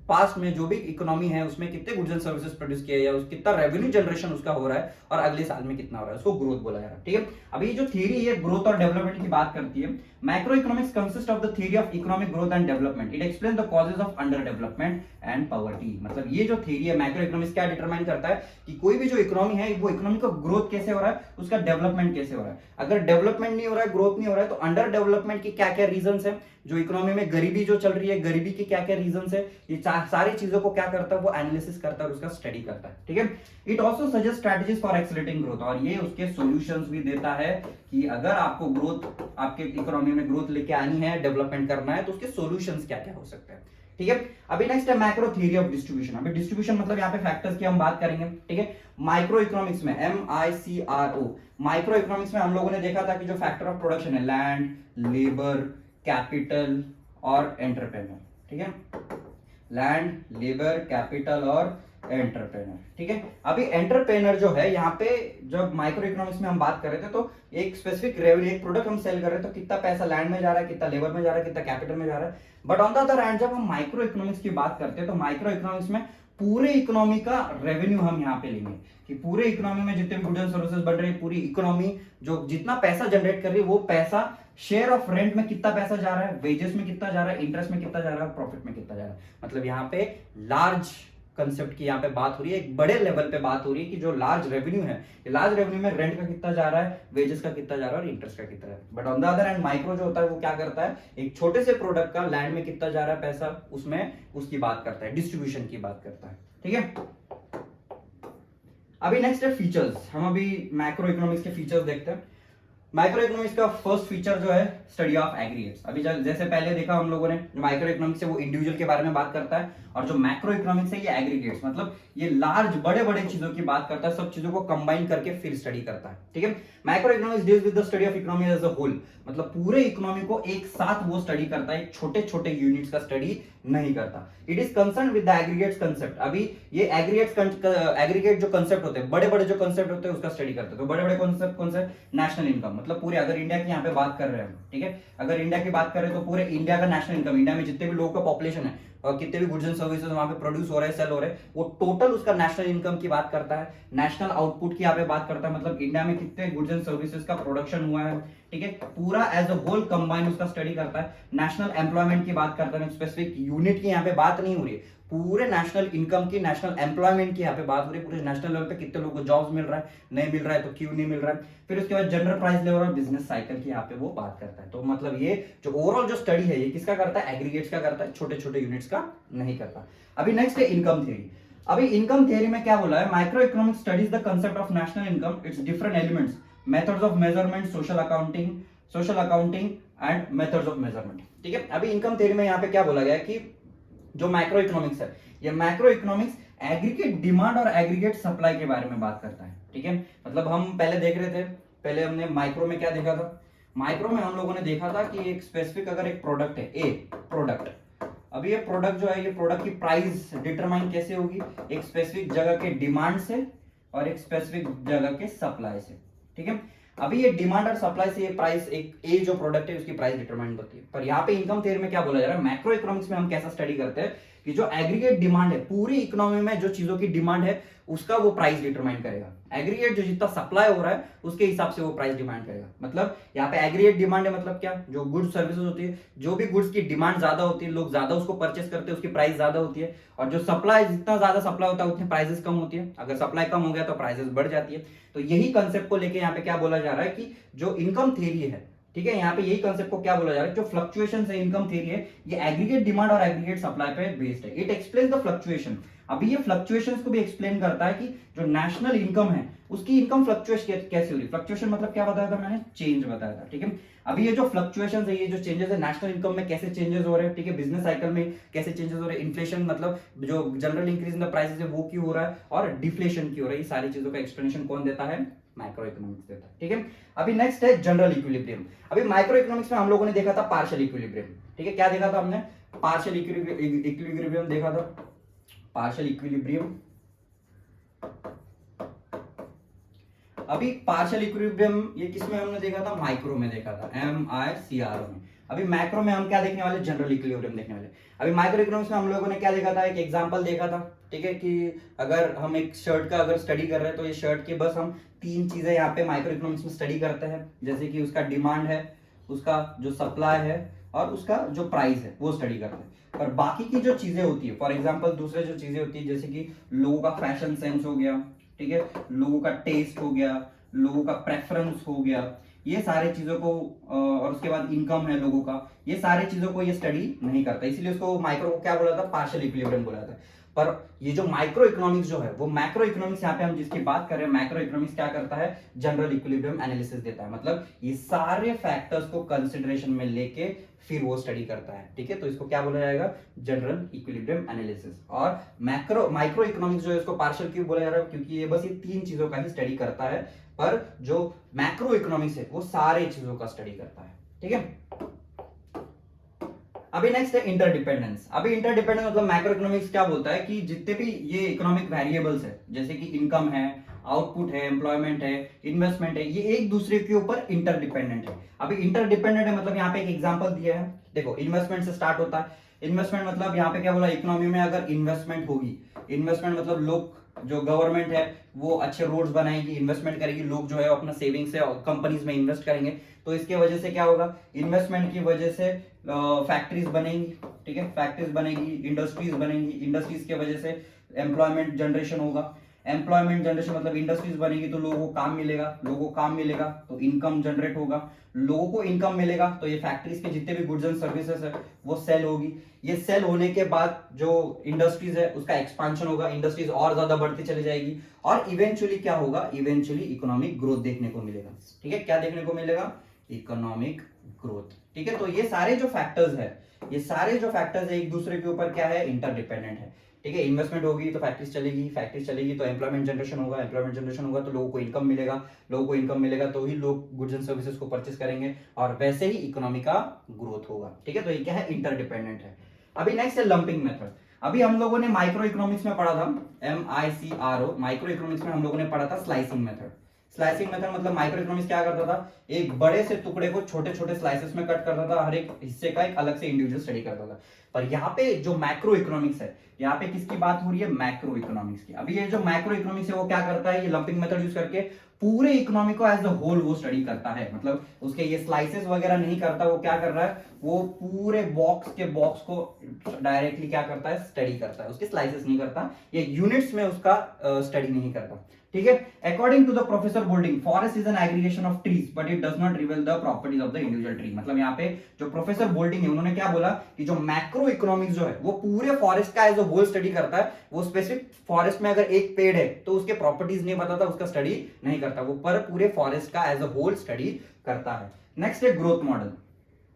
पास्ट में जो भी इकोनॉमी है उसमें कितने गुड्स एंड सर्विसेज प्रोड्यूस किए या कितना रेवेन्यू जनरेशन उसका हो रहा है और अगले साल में कितना हो रहा है, उसको ग्रोथ बोला जा रहा है। ठीक है, अभी ये जो थ्योरी है ग्रोथ और डेवलपमेंट की बात करती है। Macro economics consist of the theory of economic growth and development. It explain the causes of under development and poverty. मतलब ये जो थ्योरी है मैक्रो इकोनॉमिक्स क्या डिटरमाइन करता है कि कोई भी जो इकोनॉमी है वो इकोनॉमी का ग्रोथ कैसे हो रहा है, उसका डेवलपमेंट कैसे हो रहा है। अगर डेवलपमेंट नहीं हो रहा है, ग्रोथ नहीं हो रहा है, तो अंडर डेवलपमेंट की क्या क्या रीजंस है, जो इकोनॉमी में गरीबी जो चल रही है, गरीबी की क्या क्या रीजंस है, ये सारी चीजों को क्या करता है, वो एनालिसिस करता है और उसका स्टडी करता है। ठीक है, it also suggest strategies for accelerating growth, और ये उसके सॉल्यूशंस भी देता है कि अगर आपको ग्रोथ, आपके इकोनॉमी में ग्रोथ लेके आनी है, डेवलपमेंट करना है, तो उसके सॉल्यूशंस क्या क्या हो सकते हैं। ठीक है, अभी नेक्स्ट है मैक्रो थ्योरी ऑफ डिस्ट्रीब्यूशन। अभी डिस्ट्रीब्यूशन मतलब यहाँ पे फैक्टर्स की हम बात करेंगे। ठीक है, माइक्रो इकोनॉमिक्स में MICRO, माइक्रो इकोनॉमिक्स में हम लोगों ने देखा था कि जो फैक्टर ऑफ प्रोडक्शन है, लैंड, लेबर, कैपिटल और एंटरप्रेन्योर। ठीक है, लैंड, लेबर, कैपिटल और एंटरप्रेन्योर। ठीक है, अभी एंटरप्रेन्योर जो है यहाँ पे, जब माइक्रो इकोनॉमिक्स में हम बात कर रहे थे तो एक स्पेसिफिक रेवेन्यू, एक प्रोडक्ट हम सेल कर रहे हैं तो कितना पैसा लैंड में जा रहा है, कितना लेबर में जा रहा है, कितना कैपिटल में जा रहा है। But on the other hand जब हम माइक्रो इकोनॉमिक्स की बात करते हैं तो माइक्रो इकोनॉमिक्स में पूरे इकोनॉमी का रेवेन्यू हम यहाँ पे लेंगे कि पूरे इकोनॉमी में जितने भी गुड्स एंड सर्विसेज बन रहे हैं, पूरी इकोनॉमी जो जितना पैसा जनरेट कर रही है, वो पैसा शेयर ऑफ रेंट में कितना पैसा जा रहा है, वेजेस में कितना जा रहा है, इंटरेस्ट में कितना जा रहा है, प्रॉफिट में कितना जा रहा है। मतलब यहाँ पे लार्ज कंसेप्ट की यहाँ पे बात हो रही है, एक बड़े लेवल पे बात हो रही है कि जो लार्ज रेवेन्यू है, लार्ज रेवेन्यू में रेंट का कितना जा रहा है, वेजेस का कितना जा रहा है और इंटरेस्ट का कितना है। But on the other hand micro जो होता है वो क्या करता है, एक छोटे से प्रोडक्ट का लैंड में कितना जा रहा है पैसा, उसमें उसकी बात करता है, डिस्ट्रीब्यूशन की बात करता है। ठीक है, अभी नेक्स्ट है फीचर्स। हम अभी मैक्रो इकोनॉमिक्स के फीचर्स देखते हैं। माइक्रो इकोनॉमिक्स का फर्स्ट फीचर जो है स्टडी ऑफ एग्रीगेट्स। अभी जैसे पहले देखा हम लोगों ने, जो माइक्रो इकोनॉमिक्स है वो इंडिविजुअल के बारे में बात करता है, और जो मैक्रो इकोनॉमिक्स है ये एग्रीगेट्स, मतलब ये लार्ज बड़े बड़े चीजों की बात करता है, सब चीजों को कंबाइन करके फिर स्टडी करता है। ठीक है, micro economics deals with the study of economy as a whole, मतलब पूरे इकोनॉमी को एक साथ वो स्टडी करता है, छोटे छोटे यूनिट्स का स्टडी नहीं करता। It is concern with the aggregates concept. अभी ये एग्रीगेट जो कंसेप्ट होते हैं, बड़े बड़े जो कंसेप्ट होते हैं उसका स्टडी करते हैं। तो बड़े बड़े कंसेप्ट कौन से, नेशनल इनकम, मतलब पूरे, अगर इंडिया की यहाँ पे बात कर रहे हैं, ठीक है, अगर इंडिया की बात कर रहे हैं तो पूरे इंडिया का नेशनल इनकम, इंडिया में जितने भी लोगों का पॉपुलेशन है और कितने भी गुड्स एंड सर्विसेज वहां पे प्रोड्यूस हो रहे हैं, सेल हो रहे हैं, वो टोटल उसका नेशनल इनकम की बात करता है। नेशनल आउटपुट की यहाँ पे बात करता है, मतलब इंडिया में कितने गुड्स एंड सर्विसेज का प्रोडक्शन हुआ है, ठीक है, पूरा एज अ होल कंबाइन उसका स्टडी करता है। नेशनल एम्प्लॉयमेंट की बात करता है, स्पेसिफिक यूनिट की यहाँ पे बात नहीं हो रही है, पूरे नेशनल इनकम की, नेशनल एम्प्लॉयमेंट की यहाँ पे बात हो रही है, पूरे नेशनल लेवल पे कितने लोगों को जॉब्स मिल रहा है, नहीं मिल रहा है तो क्यों नहीं मिल रहा है। फिर उसके बाद जनरल प्राइस लेवल और बिजनेस साइकिल की यहाँ पे वो बात करता है। तो मतलब ये जो ओवरऑल जो स्टडी है ये किसका करता है, एग्रीगेट्स का करता है, छोटे छोटे यूनिट्स का नहीं करता। अभी नेक्स्ट है इनकम थ्योरी। अभी इनकम थ्योरी में क्या बोला है, micro economics studies the concept of national income, it's different elements, methods of measurement, social accounting and methods of measurement. ठीक है, अभी इनकम थ्योरी में यहाँ पे क्या बोला गया है कि जो मैक्रो इकोनॉमिक्स है, ये मैक्रो इकोनॉमिक्स एग्रीगेट डिमांड और एग्रीगेट सप्लाई के बारे में बात करता है। ठीक है, मतलब हम पहले देख रहे थे, पहले हमने माइक्रो में क्या देखा था, माइक्रो में हम लोगों ने देखा था कि एक स्पेसिफिक अगर एक प्रोडक्ट है, ए प्रोडक्ट, अभी ये प्रोडक्ट जो है, ये प्रोडक्ट की प्राइस डिटरमाइन कैसे होगी, एक स्पेसिफिक जगह के डिमांड से और एक स्पेसिफिक जगह के सप्लाई से। ठीक है, अभी ये डिमांड और सप्लाई से ये प्राइस, एक ए जो प्रोडक्ट है उसकी प्राइस डिटरमाइन होती है। पर यहाँ पे इनकम थ्योरी में क्या बोला जा रहा है, मैक्रो इकोनॉमिक्स में हम कैसा स्टडी करते हैं कि जो एग्रीगेट डिमांड है, पूरी इकोनॉमी में जो चीजों की डिमांड है उसका वो प्राइस डिटरमाइन करेगा। एग्रीगेट जो जितना सप्लाई हो रहा है उसके हिसाब से वो प्राइस डिमांड करेगा। मतलब यहाँ पे एग्रीगेट डिमांड है, मतलब क्या, जो गुड्स सर्विसेज होती है, जो भी गुड्स की डिमांड ज्यादा होती है, लोग ज्यादा उसको परचेस करते हैं, उसकी प्राइस ज्यादा होती है। और जो सप्लाई, जितना ज्यादा सप्लाई होता है उतनी प्राइसेस कम होती है, अगर सप्लाई कम हो गया तो प्राइसेस बढ़ जाती है। तो यही कंसेप्ट को लेके यहाँ पे क्या बोला जा रहा है कि जो इनकम थ्योरी है, ठीक है, यहाँ पे यही कंसेप्ट को क्या बोला जा रहा है, जो फ्लक्चुएशन है, इनकम थ्योरी है, ये एग्रीगेट डिमांड और एग्रीगेट सप्लाई पे बेस्ड है। It explains the fluctuation. अभी ये फ्लक्चुएशंस को भी एक्सप्लेन करता है कि जो नेशनल इनकम है उसकी इनकम फ्लक्चुएट कैसे हो रही है। फ्लक्चुएशन मतलब क्या बताया था मैंने, चेंज बताया था। ठीक है, अभी ये जो फ्लक्चुएशंस है, ये जो चेंजेस है नेशनल इनकम में कैसे चेंजेस हो रहे हैं, ठीक है, बिजनेस साइकिल में कैसे चेंजेस हो रहे हैं, इन्फ्लेशन मतलब जो general increase in the prices है वो क्यों हो रहा है, और डिफ्लेशन क्यों हो रहा है, ये सारी चीजों का एक्सप्लेनेशन कौन देता है, माइक्रो इकोनॉमिक्स देता है। ठीक है, अभी नेक्स्ट है जनरल इक्विलिब्रियम। अभी माइक्रो इकोनॉमिक्स में हम लोगों ने देखा था पार्शियल इक्विलिब्रियम। ठीक है, क्या देखा था हमने, पार्शियल इक्विलिब्रियम देखा था, पार्शियल इक्विलिब्रियम। अभी पार्शियल इक्विलिब्रियम ये किसमें हमने देखा था, माइक्रो में देखा था, MICRO में। अभी मैक्रो में हम क्या देखने वाले, जनरल इक्विलिब्रियम देखने वाले। अभी माइक्रो इकोनॉमिक्स में हम लोगों ने क्या देखा था, एक एग्जांपल देखा था। ठीक है, कि अगर हम एक शर्ट का अगर स्टडी कर रहे हैं तो ये शर्ट की बस हम 3 चीजें यहाँ पे माइक्रो इकोनॉमिक्स में स्टडी करते हैं, जैसे कि उसका डिमांड है, उसका जो सप्लाई है और उसका जो प्राइस है वो स्टडी करते हैं। पर बाकी की जो चीजें होती है, फॉर एग्जाम्पल दूसरे जो चीजें होती है, जैसे कि लोगों का फैशन सेंस हो गया, ठीक है, लोगों का टेस्ट हो गया, लोगों का प्रेफरेंस हो गया, ये सारे चीजों को, और उसके बाद इनकम है लोगों का, ये सारी चीजों को ये स्टडी नहीं करता, इसलिए उसको माइक्रो को क्या बोला था, पार्शियल इक्विलिब्रियम बोला था। पर ये जो माइक्रो इकोनॉमिक्स जो है वो मैक्रो इकोनॉमिक्स, यहाँ पे हम जिसकी बात कर रहे हैं, मैक्रो इकोनॉमिक्स क्या करता है, जनरल इक्विलिब्रियम एनालिसिस देता है। मतलब ये सारे फैक्टर्स को कंसिडरेशन में लेके फिर वो स्टडी करता है। ठीक है, तो इसको क्या बोला जाएगा, जनरल इक्विलिब्रियम एनालिसिस। और माइक्रो इकोनॉमिक्स जो है इसको पार्शियल क्यों बोला जा रहा है, क्योंकि ये बस ये 3 चीजों का ही स्टडी करता है, पर जो मैक्रो इकोनॉमिक्स है वो सारे चीजों का स्टडी करता है। ठीक है, अभी नेक्स्ट है इंटरडिपेंडेंस। अभी इंटरडिपेंडेंस मतलब मैक्रो इकोनॉमिक्स क्या बोलता है कि जितने भी ये इकोनॉमिक वेरिएबल्स है, जैसे कि इनकम है, आउटपुट है, एम्प्लॉयमेंट है, इन्वेस्टमेंट है, ये एक दूसरे के ऊपर इंटरडिपेंडेंट है। अभी इंटरडिपेंडेंट है मतलब यहाँ पे एक एग्जांपल दिया है, देखो इन्वेस्टमेंट से स्टार्ट होता है। इन्वेस्टमेंट मतलब यहाँ पे क्या बोला, इकोनॉमी में अगर इन्वेस्टमेंट होगी, इन्वेस्टमेंट मतलब लोग, जो गवर्नमेंट है वो अच्छे रोड्स बनाएगी, इन्वेस्टमेंट करेगी, लोग जो है अपना सेविंग्स से कंपनीज में इन्वेस्ट करेंगे, तो इसके वजह से क्या होगा, इन्वेस्टमेंट की वजह से फैक्ट्रीज बनेंगी। ठीक है, फैक्ट्रीज बनेगी, इंडस्ट्रीज बनेंगी, इंडस्ट्रीज की वजह से एम्प्लॉयमेंट जनरेशन होगा, एम्प्लॉयमेंट जनरेशन मतलब इंडस्ट्रीज बनेगी तो लोगों को काम मिलेगा, लोगों को काम मिलेगा तो इनकम जनरेट होगा, लोगों को इनकम मिलेगा तो ये फैक्ट्रीज के जितने भी गुड्स एंड सर्विसेज है वो सेल होगी, ये सेल होने के बाद जो इंडस्ट्रीज है उसका एक्सपांशन होगा, इंडस्ट्रीज और ज्यादा बढ़ती चली जाएगी और इवेंचुअली क्या होगा, इवेंचुअली इकोनॉमिक ग्रोथ देखने को मिलेगा। ठीक है, क्या देखने को मिलेगा, इकोनॉमिक ग्रोथ। ठीक है, तो ये सारे जो फैक्टर्स है, ये सारे जो फैक्टर्स है एक दूसरे के ऊपर क्या है, इंटरडिपेंडेंट है। ठीक है, इन्वेस्टमेंट होगी तो फैक्ट्रीज चलेगी, फैक्ट्रीज चलेगी तो एम्प्लॉयमेंट जनरेशन होगा, एम्प्लॉयमेंट जनरेशन होगा तो लोगों को इनकम मिलेगा, लोगों को इनकम मिलेगा तो ही लोग गुड्स एंड सर्विसेज को परचेस करेंगे और वैसे ही इकोनॉमी का ग्रोथ होगा। ठीक है, तो ये क्या है, इंटरडिपेंडेंट है। अभी नेक्स्ट है लंपिंग मेथड। अभी हम लोगों ने माइक्रो इकोनॉमिक्स में पढ़ा था, MICRO, माइक्रो इकोनॉमिक्स में हम लोगों ने पढ़ा था स्लाइसिंग मेथड। स्लाइसिंग मेथड मतलब माइक्रो इकोनॉमिक्स क्या करता था, एक बड़े से टुकड़े को छोटे छोटे स्लाइसेस में कट करता था, हर एक हिस्से का एक अलग से इंडिविजुअल स्टडी करता था। पर यहाँ पे जो मैक्रो इकोनॉमिक्स है, यहाँ पे किसकी बात हो रही है, मैक्रो इकोनॉमिक्स की। अभी ये जो मैक्रो इकोनॉमिक्स है वो क्या करता है, ये लंपिंग मेथड यूज करके पूरे इकोनॉमी को एज अ होल वो स्टडी करता है, मतलब उसके ये स्लाइसेस वगैरह नहीं करता, वो क्या कर रहा है, वो पूरे बॉक्स के बॉक्स को डायरेक्टली क्या करता है, स्टडी करता है, उसके स्लाइसेस नहीं करता, ये यूनिट्स में उसका स्टडी नहीं करता। ठीक है, according to the professor Boulding, forest is an aggregation of trees but it does not reveal the properties of the individual tree. मतलब यहाँ पे जो प्रोफेसर बोल्डिंग है उन्होंने क्या बोला कि जो मैक्रो इकोनॉमिक्स जो है वो पूरे फॉरेस्ट का एज अ होल स्टडी करता है, वो स्पेसिफिक फॉरेस्ट में अगर एक पेड़ है तो उसके प्रॉपर्टीज नहीं बताता, उसका स्टडी नहीं करता, वो पर पूरे फॉरेस्ट का एज अ होल स्टडी करता है। नेक्स्ट है ग्रोथ मॉडल।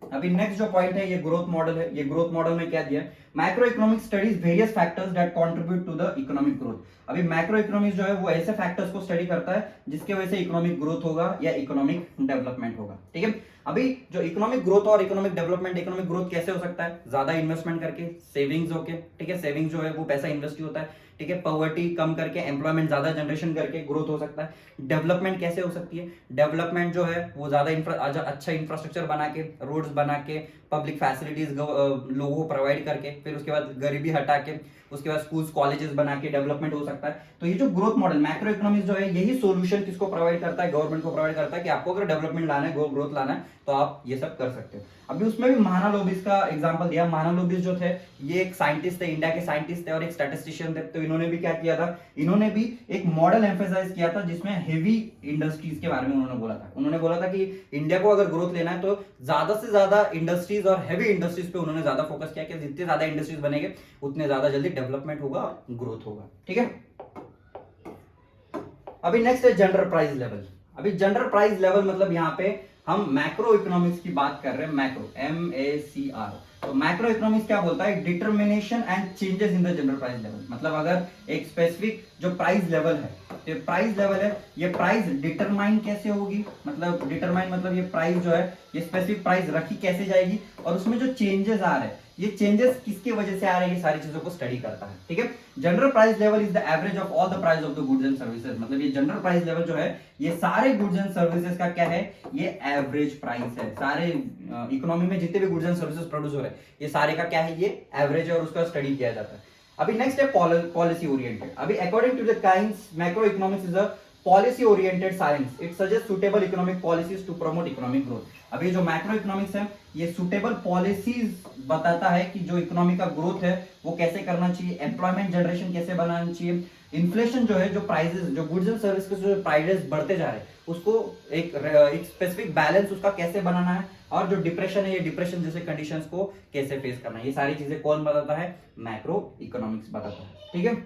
अभी नेक्स्ट जो पॉइंट है ये ग्रोथ मॉडल है। ये ग्रोथ मॉडल में क्या दिया है, macro economic studies various factors that contribute to the economic growth. अभी मैक्रो इकोनॉमिक्स जो है वो ऐसे फैक्टर्स को स्टडी करता है जिसके वजह से इकोनॉमिक ग्रोथ होगा या इकोनॉमिक डेवलपमेंट होगा। ठीक है, अभी जो इकोनॉमिक ग्रोथ और इकोनॉमिक डेवलपमेंट, इकोनॉमिक ग्रोथ कैसे हो सकता है, ज्यादा इन्वेस्टमेंट करके, सेविंग्स होके। ठीक है, सेविंग्स जो है वो पैसा इन्वेस्ट होता है। ठीक है, पॉवर्टी कम करके, एम्प्लॉयमेंट ज्यादा जनरेशन करके ग्रोथ हो सकता है। डेवलपमेंट कैसे हो सकती है, डेवलपमेंट जो है वो ज्यादा अच्छा इंफ्रास्ट्रक्चर बना के, रोड्स बना के, पब्लिक फैसिलिटीज लोगों को प्रोवाइड करके, फिर उसके बाद गरीबी हटा के, उसके बाद स्कूल्स कॉलेजेस बना के डेवलपमेंट हो सकता है। तो ये जो ग्रोथ मॉडल मैक्रो इकोनॉमिक्स जो है यही सॉल्यूशन किसको प्रोवाइड करता है, गवर्नमेंट को प्रोवाइड करता है कि आपको अगर डेवलपमेंट लाना है, ग्रोथ लाना है तो आप ये सब कर सकते हो। अभी उसमें भी महाना लोबिस का एग्जांपल दिया। महाना लोबिस जो थे ये एक साइंटिस्ट थे, इंडिया के साइंटिस्ट थे और एक स्टैटिस्टिशियन थे। तो इन्होंने भी क्या किया था, इन्होंने भी एक मॉडल एम्फेसाइज किया था जिसमें हेवी इंडस्ट्रीज के बारे में उन्होंने बोला था। उन्होंने बोला था कि इंडिया को अगर ग्रोथ लेना है तो ज्यादा से ज्यादा इंडस्ट्रीज और हेवी इंडस्ट्रीज पे उन्होंने ज्यादा फोकस किया कि जितने ज्यादा इंडस्ट्रीज बनेंगे उतने ज्यादा जल्दी डेवलपमेंट होगा, ग्रोथ होगा। ठीक है, अभी नेक्स्ट है जेंडर प्राइस लेवल। अभी जेंडर प्राइस लेवल मतलब यहाँ पे हम मैक्रो इकोनॉमिक्स की बात कर रहे हैं, मैक्रो MACR। तो मैक्रो इकोनॉमिक्स क्या बोलता है, determination and changes in the general price level. मतलब अगर एक स्पेसिफिक जो प्राइस लेवल है, ये प्राइस लेवल है, ये प्राइस डिटरमाइन कैसे होगी, मतलब डिटरमाइन मतलब ये प्राइस जो है ये स्पेसिफिक प्राइस रखी कैसे जाएगी और उसमें जो चेंजेस आ रहे हैं ये चेंजेस किसकी वजह से आ रहे हैं, ये सारी चीजों को स्टडी करता है। ठीक है, general price level is the average of all the price of the goods and services. मतलब ये जनरल प्राइस लेवल जो है ये सारे गुड्स एंड सर्विसेज का क्या है, ये एवरेज प्राइस है। सारे इकोनॉमी में जितने भी गुड्स एंड सर्विसेज प्रोड्यूस हो रहे हैं ये सारे का क्या है, ये एवरेज है और उसका स्टडी किया जाता है। अभी नेक्स्ट है पॉलिसी ओरिएंटेड। अभी according to the Keynes macro economics is a policy oriented science, it suggest suitable economic policies to promote economic growth. अभी जो मैक्रो इकोनॉमिक्स है ये सुटेबल पॉलिसीज बताता है कि जो इकोनॉमी का ग्रोथ है वो कैसे करना चाहिए, एम्प्लॉयमेंट जनरेशन कैसे बनाना चाहिए, इन्फ्लेशन जो है, जो प्राइसेस, जो गुड्स एंड सर्विस के जो प्राइसेस बढ़ते जा रहे हैं उसको एक स्पेसिफिक बैलेंस उसका कैसे बनाना है, और जो डिप्रेशन है ये डिप्रेशन जैसे कंडीशंस को कैसे फेस करना है, ये सारी चीजें कौन बताता है, मैक्रो इकोनॉमिक्स बताता है। ठीक है,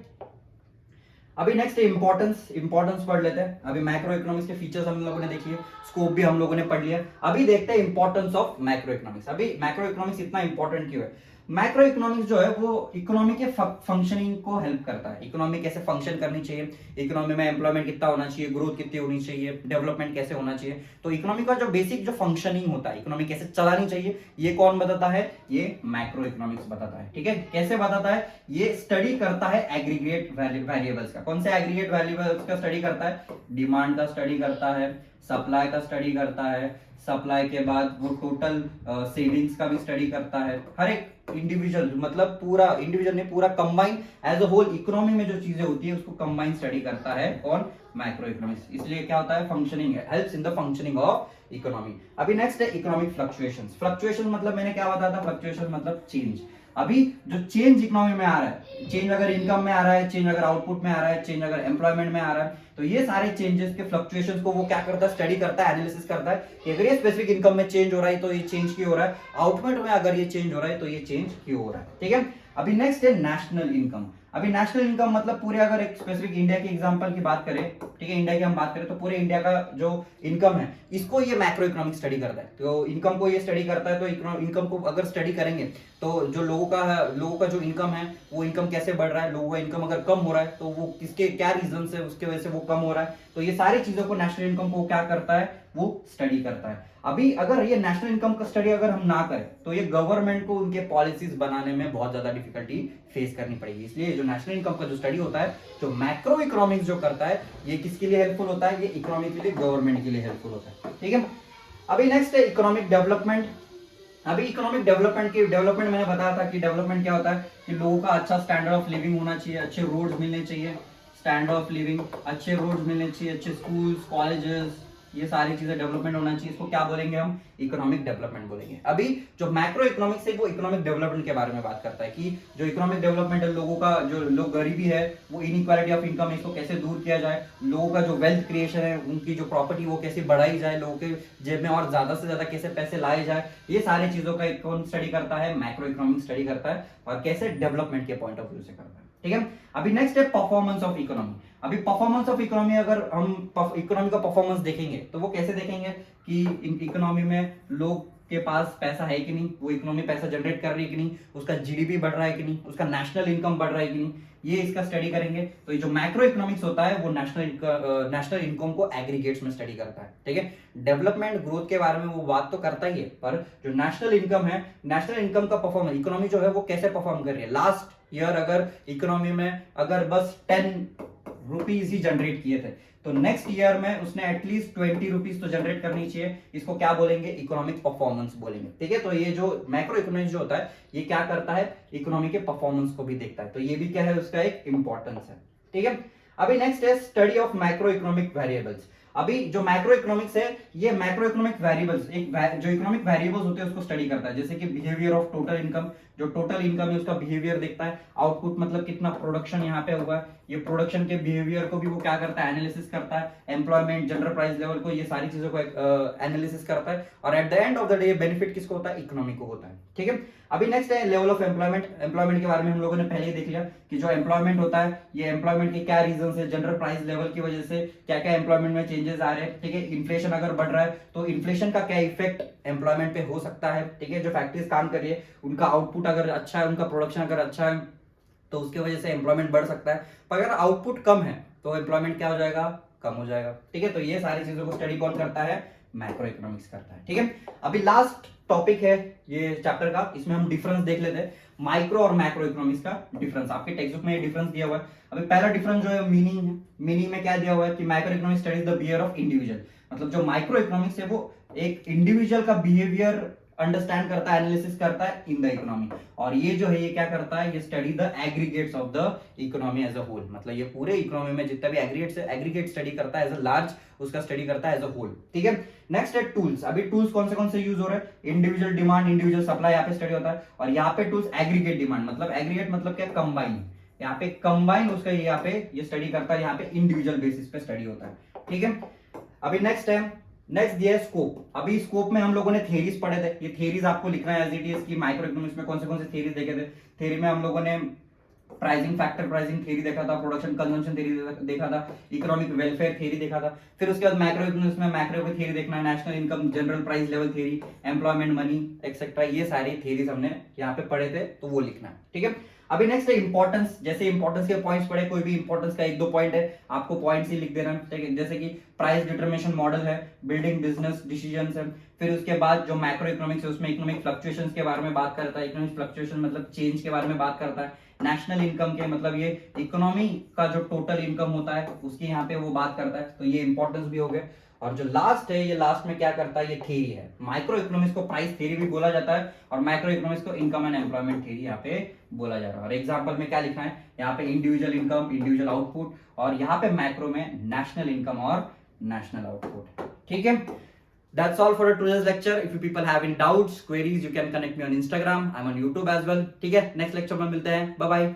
अभी नेक्स्ट इंपॉर्टेंस पढ़ लेते हैं। अभी मैक्रो इकोनॉमिक्स के फीचर्स हम लोगों ने देखी है, स्कोप भी हम लोगों ने पढ़ लिया। अभी देखते हैं इंपॉर्टेंस ऑफ मैक्रो इकोनॉमिक्स। अभी मैक्रो इकोनॉमिक्स इतना इंपॉर्टेंट क्यों है, मैक्रो इकोनॉमिक्स जो है वो इकोनॉमी के फंक्शनिंग को हेल्प करता है। इकोनॉमी कैसे फंक्शन करनी चाहिए, इकोनॉमी में एम्प्लॉयमेंट कितना होना चाहिए, ग्रोथ कितनी होनी चाहिए, डेवलपमेंट कैसे होना चाहिए, तो इकोनॉमी का जो बेसिक जो फंक्शनिंग होता है, इकोनॉमी कैसे चलानी चाहिए, ये कौन बताता है, ये मैक्रो इकोनॉमिक्स बताता है। ठीक है, कैसे बताता है, ये स्टडी करता है एग्रीगेट वेरिएबल्स का। कौन से एग्रीगेट वेरिएबल्स का स्टडी करता है, डिमांड का स्टडी करता है, सप्लाई का स्टडी करता है, सप्लाई के बाद वो टोटल सेविंग्स का भी स्टडी करता है। हर एक इंडिविजुअल मतलब पूरा इंडिविजुअल ने पूरा combine as a whole economy में जो चीजें होती है उसको कंबाइन स्टडी करता है कौन, मैक्रो इकोनॉमिक्स, इसलिए क्या होता है, फंक्शनिंग है, helps in the functioning of economy. अभी नेक्स्ट है इकोनॉमिक फ्लक्चुएशंस। फ्लक्चुएशन मतलब मैंने क्या बताया था, फ्लक्चुएशन मतलब चेंज। अभी जो चेंज इकोनॉमी में आ रहा है, चेंज अगर इनकम में आ रहा है, चेंज अगर आउटपुट में आ रहा है, चेंज अगर एम्प्लॉयमेंट में आ रहा है, तो ये सारे चेंजेस के फ्लक्चुएशंस को वो क्या करता है, स्टडी करता है, एनालिसिस करता है कि अगर ये स्पेसिफिक इनकम में चेंज हो रहा है तो ये चेंज क्यों हो रहा है, आउटपुट में अगर ये चेंज हो रहा है तो ये चेंज क्यों हो रहा है। ठीक है, अभी नेक्स्ट है नेशनल इनकम। अभी नेशनल इनकम मतलब पूरे, अगर एक स्पेसिफिक इंडिया की एग्जांपल की बात करें, ठीक है, इंडिया की हम बात करें तो पूरे इंडिया का जो इनकम है इसको ये मैक्रो इकोनॉमिक स्टडी करता है। तो इनकम को ये स्टडी करता है, तो इनकम को अगर स्टडी करेंगे तो जो लोगों का जो इनकम है वो इनकम कैसे बढ़ रहा है, लोगों का इनकम अगर कम हो रहा है तो वो किसके क्या रीजन है उसके वजह से वो कम हो रहा है, तो ये सारी चीजों को नेशनल इनकम को क्या करता है, वो स्टडी करता है। अभी अगर ये नेशनल इनकम का स्टडी अगर हम ना करें तो ये गवर्नमेंट को उनके पॉलिसीज बनाने में बहुत ज्यादा डिफिकल्टी फेस करनी पड़ेगी। इसलिए जो नेशनल इनकम का जो स्टडी होता है, जो मैक्रो इकोनॉमिक्स जो करता है, ये किसके लिए हेल्पफुल होता है, ये इकोनॉमी के लिए, गवर्नमेंट के लिए हेल्पफुल होता है। ठीक है, अभी नेक्स्ट है इकोनॉमिक डेवलपमेंट। अभी इकोनॉमिक डेवलपमेंट मैंने बताया था कि डेवलपमेंट क्या होता है कि लोगों का अच्छा स्टैंडर्ड ऑफ लिविंग होना चाहिए, अच्छे रोड्स मिलने चाहिए, स्टैंडर्ड ऑफ लिविंग, अच्छे रोड्स मिलने चाहिए, अच्छे स्कूल्स, कॉलेजेस, ये सारी चीजें डेवलपमेंट होना चाहिए। इसको क्या बोलेंगे हम, इकोनॉमिक डेवलपमेंट बोलेंगे। अभी जो मैक्रो इकोनॉमिक्स है वो इकोनॉमिक डेवलपमेंट के बारे में बात करता है कि जो इकोनॉमिक डेवलपमेंट है, लोगों का जो लोग गरीबी है, वो इनइक्वालिटी ऑफ इनकम है, इसको कैसे दूर किया जाए, लोगों का जो वेल्थ क्रिएशन है, उनकी जो प्रॉपर्टी वो कैसे बढ़ाई जाए, लोगों के जेब में और ज्यादा से ज्यादा कैसे पैसे लाए जाए, ये सारी चीजों का कौन स्टडी करता है, मैक्रो इकोनॉमिक स्टडी करता है, और कैसे डेवलपमेंट के पॉइंट ऑफ व्यू से करता है। ठीक है, अभी नेक्स्ट है परफॉर्मेंस ऑफ इकोनॉमी। अभी परफॉर्मेंस ऑफ इकोनॉमी, अगर हम इकोनॉमी का परफॉर्मेंस देखेंगे तो वो कैसे देखेंगे कि इकोनॉमी में लोग के पास पैसा है कि नहीं, वो इकोनॉमी पैसा जनरेट कर रही है कि नहीं, उसका जीडीपी बढ़ रहा है कि नहीं, उसका नेशनल इनकम बढ़ रहा है कि नहीं, ये इसका स्टडी करेंगे। तो ये जो मैक्रो इकोनॉमिक्स होता है वो नेशनल इनकम को एग्रीगेट्स में स्टडी करता है। ठीक है, डेवलपमेंट ग्रोथ के बारे में वो बात तो करता ही है, पर जो नेशनल इनकम है, नेशनल इनकम का परफॉर्मेंस, इकोनॉमी जो है वो कैसे परफॉर्म कर रही है। लास्ट ईयर अगर इकोनॉमी में अगर बस 10 रुपीज ही जनरेट किए थे, तो नेक्स्ट ईयर में उसने एटलीस्ट 20 रुपीज तो जनरेट करनी चाहिए। इसको क्या बोलेंगे, इकोनॉमिक परफॉर्मेंस बोलेंगे। ठीक है, तो ये जो मैक्रो इकोनॉमिक्स जो होता है ये क्या करता है, इकोनॉमी के परफॉर्मेंस को भी देखता है, तो ये भी क्या है, उसका एक इंपॉर्टेंस है। ठीक है, अभी नेक्स्ट है study of macro economic variables. अभी जो मैक्रो इकोनॉमिक्स है, ये मैक्रो इकोनॉमिक वेरिएबल्स, जो इकोनॉमिक वेरिएबल्स होते हैं उसको स्टडी करता है, जैसे कि बिहेवियर ऑफ टोटल इनकम, जो टोटल इनकम है उसका बिहेवियर देखता है, आउटपुट मतलब कितना प्रोडक्शन यहाँ पे हुआ है, ये प्रोडक्शन के बिहेवियर को भी वो क्या करता है, एनालिसिस करता है, एम्प्लॉयमेंट, जनरल प्राइस लेवल को, ये सारी चीजों को एनालिसिस करता है, और at the end of the day benefit किसको होता है, इकोनॉमी को होता है। ठीक है, अभी नेक्स्ट है लेवल ऑफ एम्प्लॉयमेंट। एम्प्लॉयमेंट के बारे में हम लोगों ने पहले ही देख लिया कि जो एम्प्लॉयमेंट होता है, ये एम्प्लॉयमेंट के क्या रीजन है, जनरल प्राइस लेवल की वजह से क्या क्या एम्प्लॉयमेंट में चेंजेस आ रहे हैं। ठीक है, इन्फ्लेशन अगर बढ़ रहा है तो इन्फ्लेशन का क्या इफेक्ट एम्प्लॉयमेंट पे हो सकता है। ठीक है, जो फैक्ट्रीज काम कर रही है उनका आउटपुट अगर अच्छा है, उनका प्रोडक्शन अगर अच्छा है तो उसकी वजह से एम्प्लॉयमेंट बढ़ सकता है, पर अगर आउटपुट कम है तो एम्प्लॉयमेंट क्या हो जाएगा, कम हो जाएगा। ठीक है, तो ये सारी चीजों को स्टडी कौन करता है, मैक्रो इकोनॉमिक्स करता है। ठीक है, अभी लास्ट टॉपिक है ये चैप्टर का, इसमें हम डिफरेंस देख लेते हैं, माइक्रो और मैक्रो इकोनॉमिक्स का डिफरेंस। आपके टेक्स्ट बुक में ये डिफरेंस दिया हुआ है। अभी पहला डिफरेंस जो है मीनिंग है। मीनिंग में क्या दिया हुआ है कि micro economics studies the behaviour of individual, मतलब जो माइक्रो इकोनॉमिक्स है वो एक इंडिविजुअल का बिहेवियर अंडरस्टैंड करता है, एनालिसिस करता है इन द इकोनॉमी, और ये जो है ये क्या करता है, ये study the aggregates of the economy as a whole, मतलब ये पूरे इकोनॉमी में जितना भी एग्रीगेट्स है, एग्रीगेट स्टडी करता है एज अ लार्ज, उसका स्टडी करता है एज अ होल। ठीक है, नेक्स्ट है टूल्स। अभी टूल्स कौन से यूज हो रहे हैं, इंडिविजुअल डिमांड, इंडिविजुअल सप्लाई यहाँ पे स्टडी होता है, और यहाँ पे टूल्स एग्रीगेट डिमांड, मतलब एग्रीगेट मतलब क्या, कंबाइन, यहाँ पे कंबाइन उसका यहाँ पे ये स्टडी करता है, यहाँ पे इंडिविजुअल बेसिस पे स्टडी होता है। ठीक है, अभी नेक्स्ट दिया है स्कोप। अभी स्कोप में हम लोगों ने थ्योरीज पढ़े थे, ये थ्योरीज आपको लिखना है एज इट इज की माइक्रो इकोनॉमिक्स में कौन से थ्योरीज देखे थे। थ्योरी में हम लोगों ने प्राइसिंग, फैक्टर प्राइसिंग थ्योरी देखा था, प्रोडक्शन कंजम्पशन थ्योरी देखा था, इकोनॉमिक वेलफेयर थ्योरी देखा था। फिर उसके बाद मैक्रो इकोनॉमिक्स में मैक्रो की थ्योरी देखना है, national income, general price level theory, employment, money etcetera, ये सारी थ्योरीज हमने यहाँ पे पढ़े थे, तो वो लिखना है। ठीक है, अभी नेक्स्ट है इंपॉर्टेंस। जैसे इंपॉर्टेंस के पॉइंट्स पढ़े, कोई भी इंपॉर्टेंस का 1-2 पॉइंट है, आपको पॉइंट्स ही लिख देना है। जैसे कि प्राइस डिटरमिनेशन मॉडल है, बिल्डिंग बिजनेस डिसीजंस है। फिर उसके बाद जो मैक्रो इकोनॉमिक्स है उसमें इकोनॉमिक फ्लक्चुएशंस के बारे में बात करता है, इकोनॉमिक फ्लक्चुएशन मतलब चेंज के बारे में बात करता है। नेशनल इनकम के मतलब ये इकोनॉमी का जो टोटल इनकम होता है उसकी यहाँ पे वो बात करता है, तो ये इंपॉर्टेंस भी हो गया। और जो लास्ट है, ये लास्ट में क्या करता है, ये थ्योरी है। माइक्रो इकोनॉमिक्स को प्राइस थ्योरी भी बोला जाता है और माइक्रो इकोनॉमिक्स को इनकम एंड एम्प्लॉयमेंट थ्योरी यहाँ पे बोला जा रहा है। और एग्जांपल में क्या लिखा है यहाँ पे, इंडिविजुअल इनकम, इंडिविजुअल आउटपुट, और यहाँ पे मैक्रो में नेशनल इनकम और नेशनल आउटपुट। ठीक है, that's all for today's lecture. If you people have any doubts, queries, you can connect me on Instagram. I'm on YouTube as well. ठीक है, next lecture में मिलते हैं, bye bye.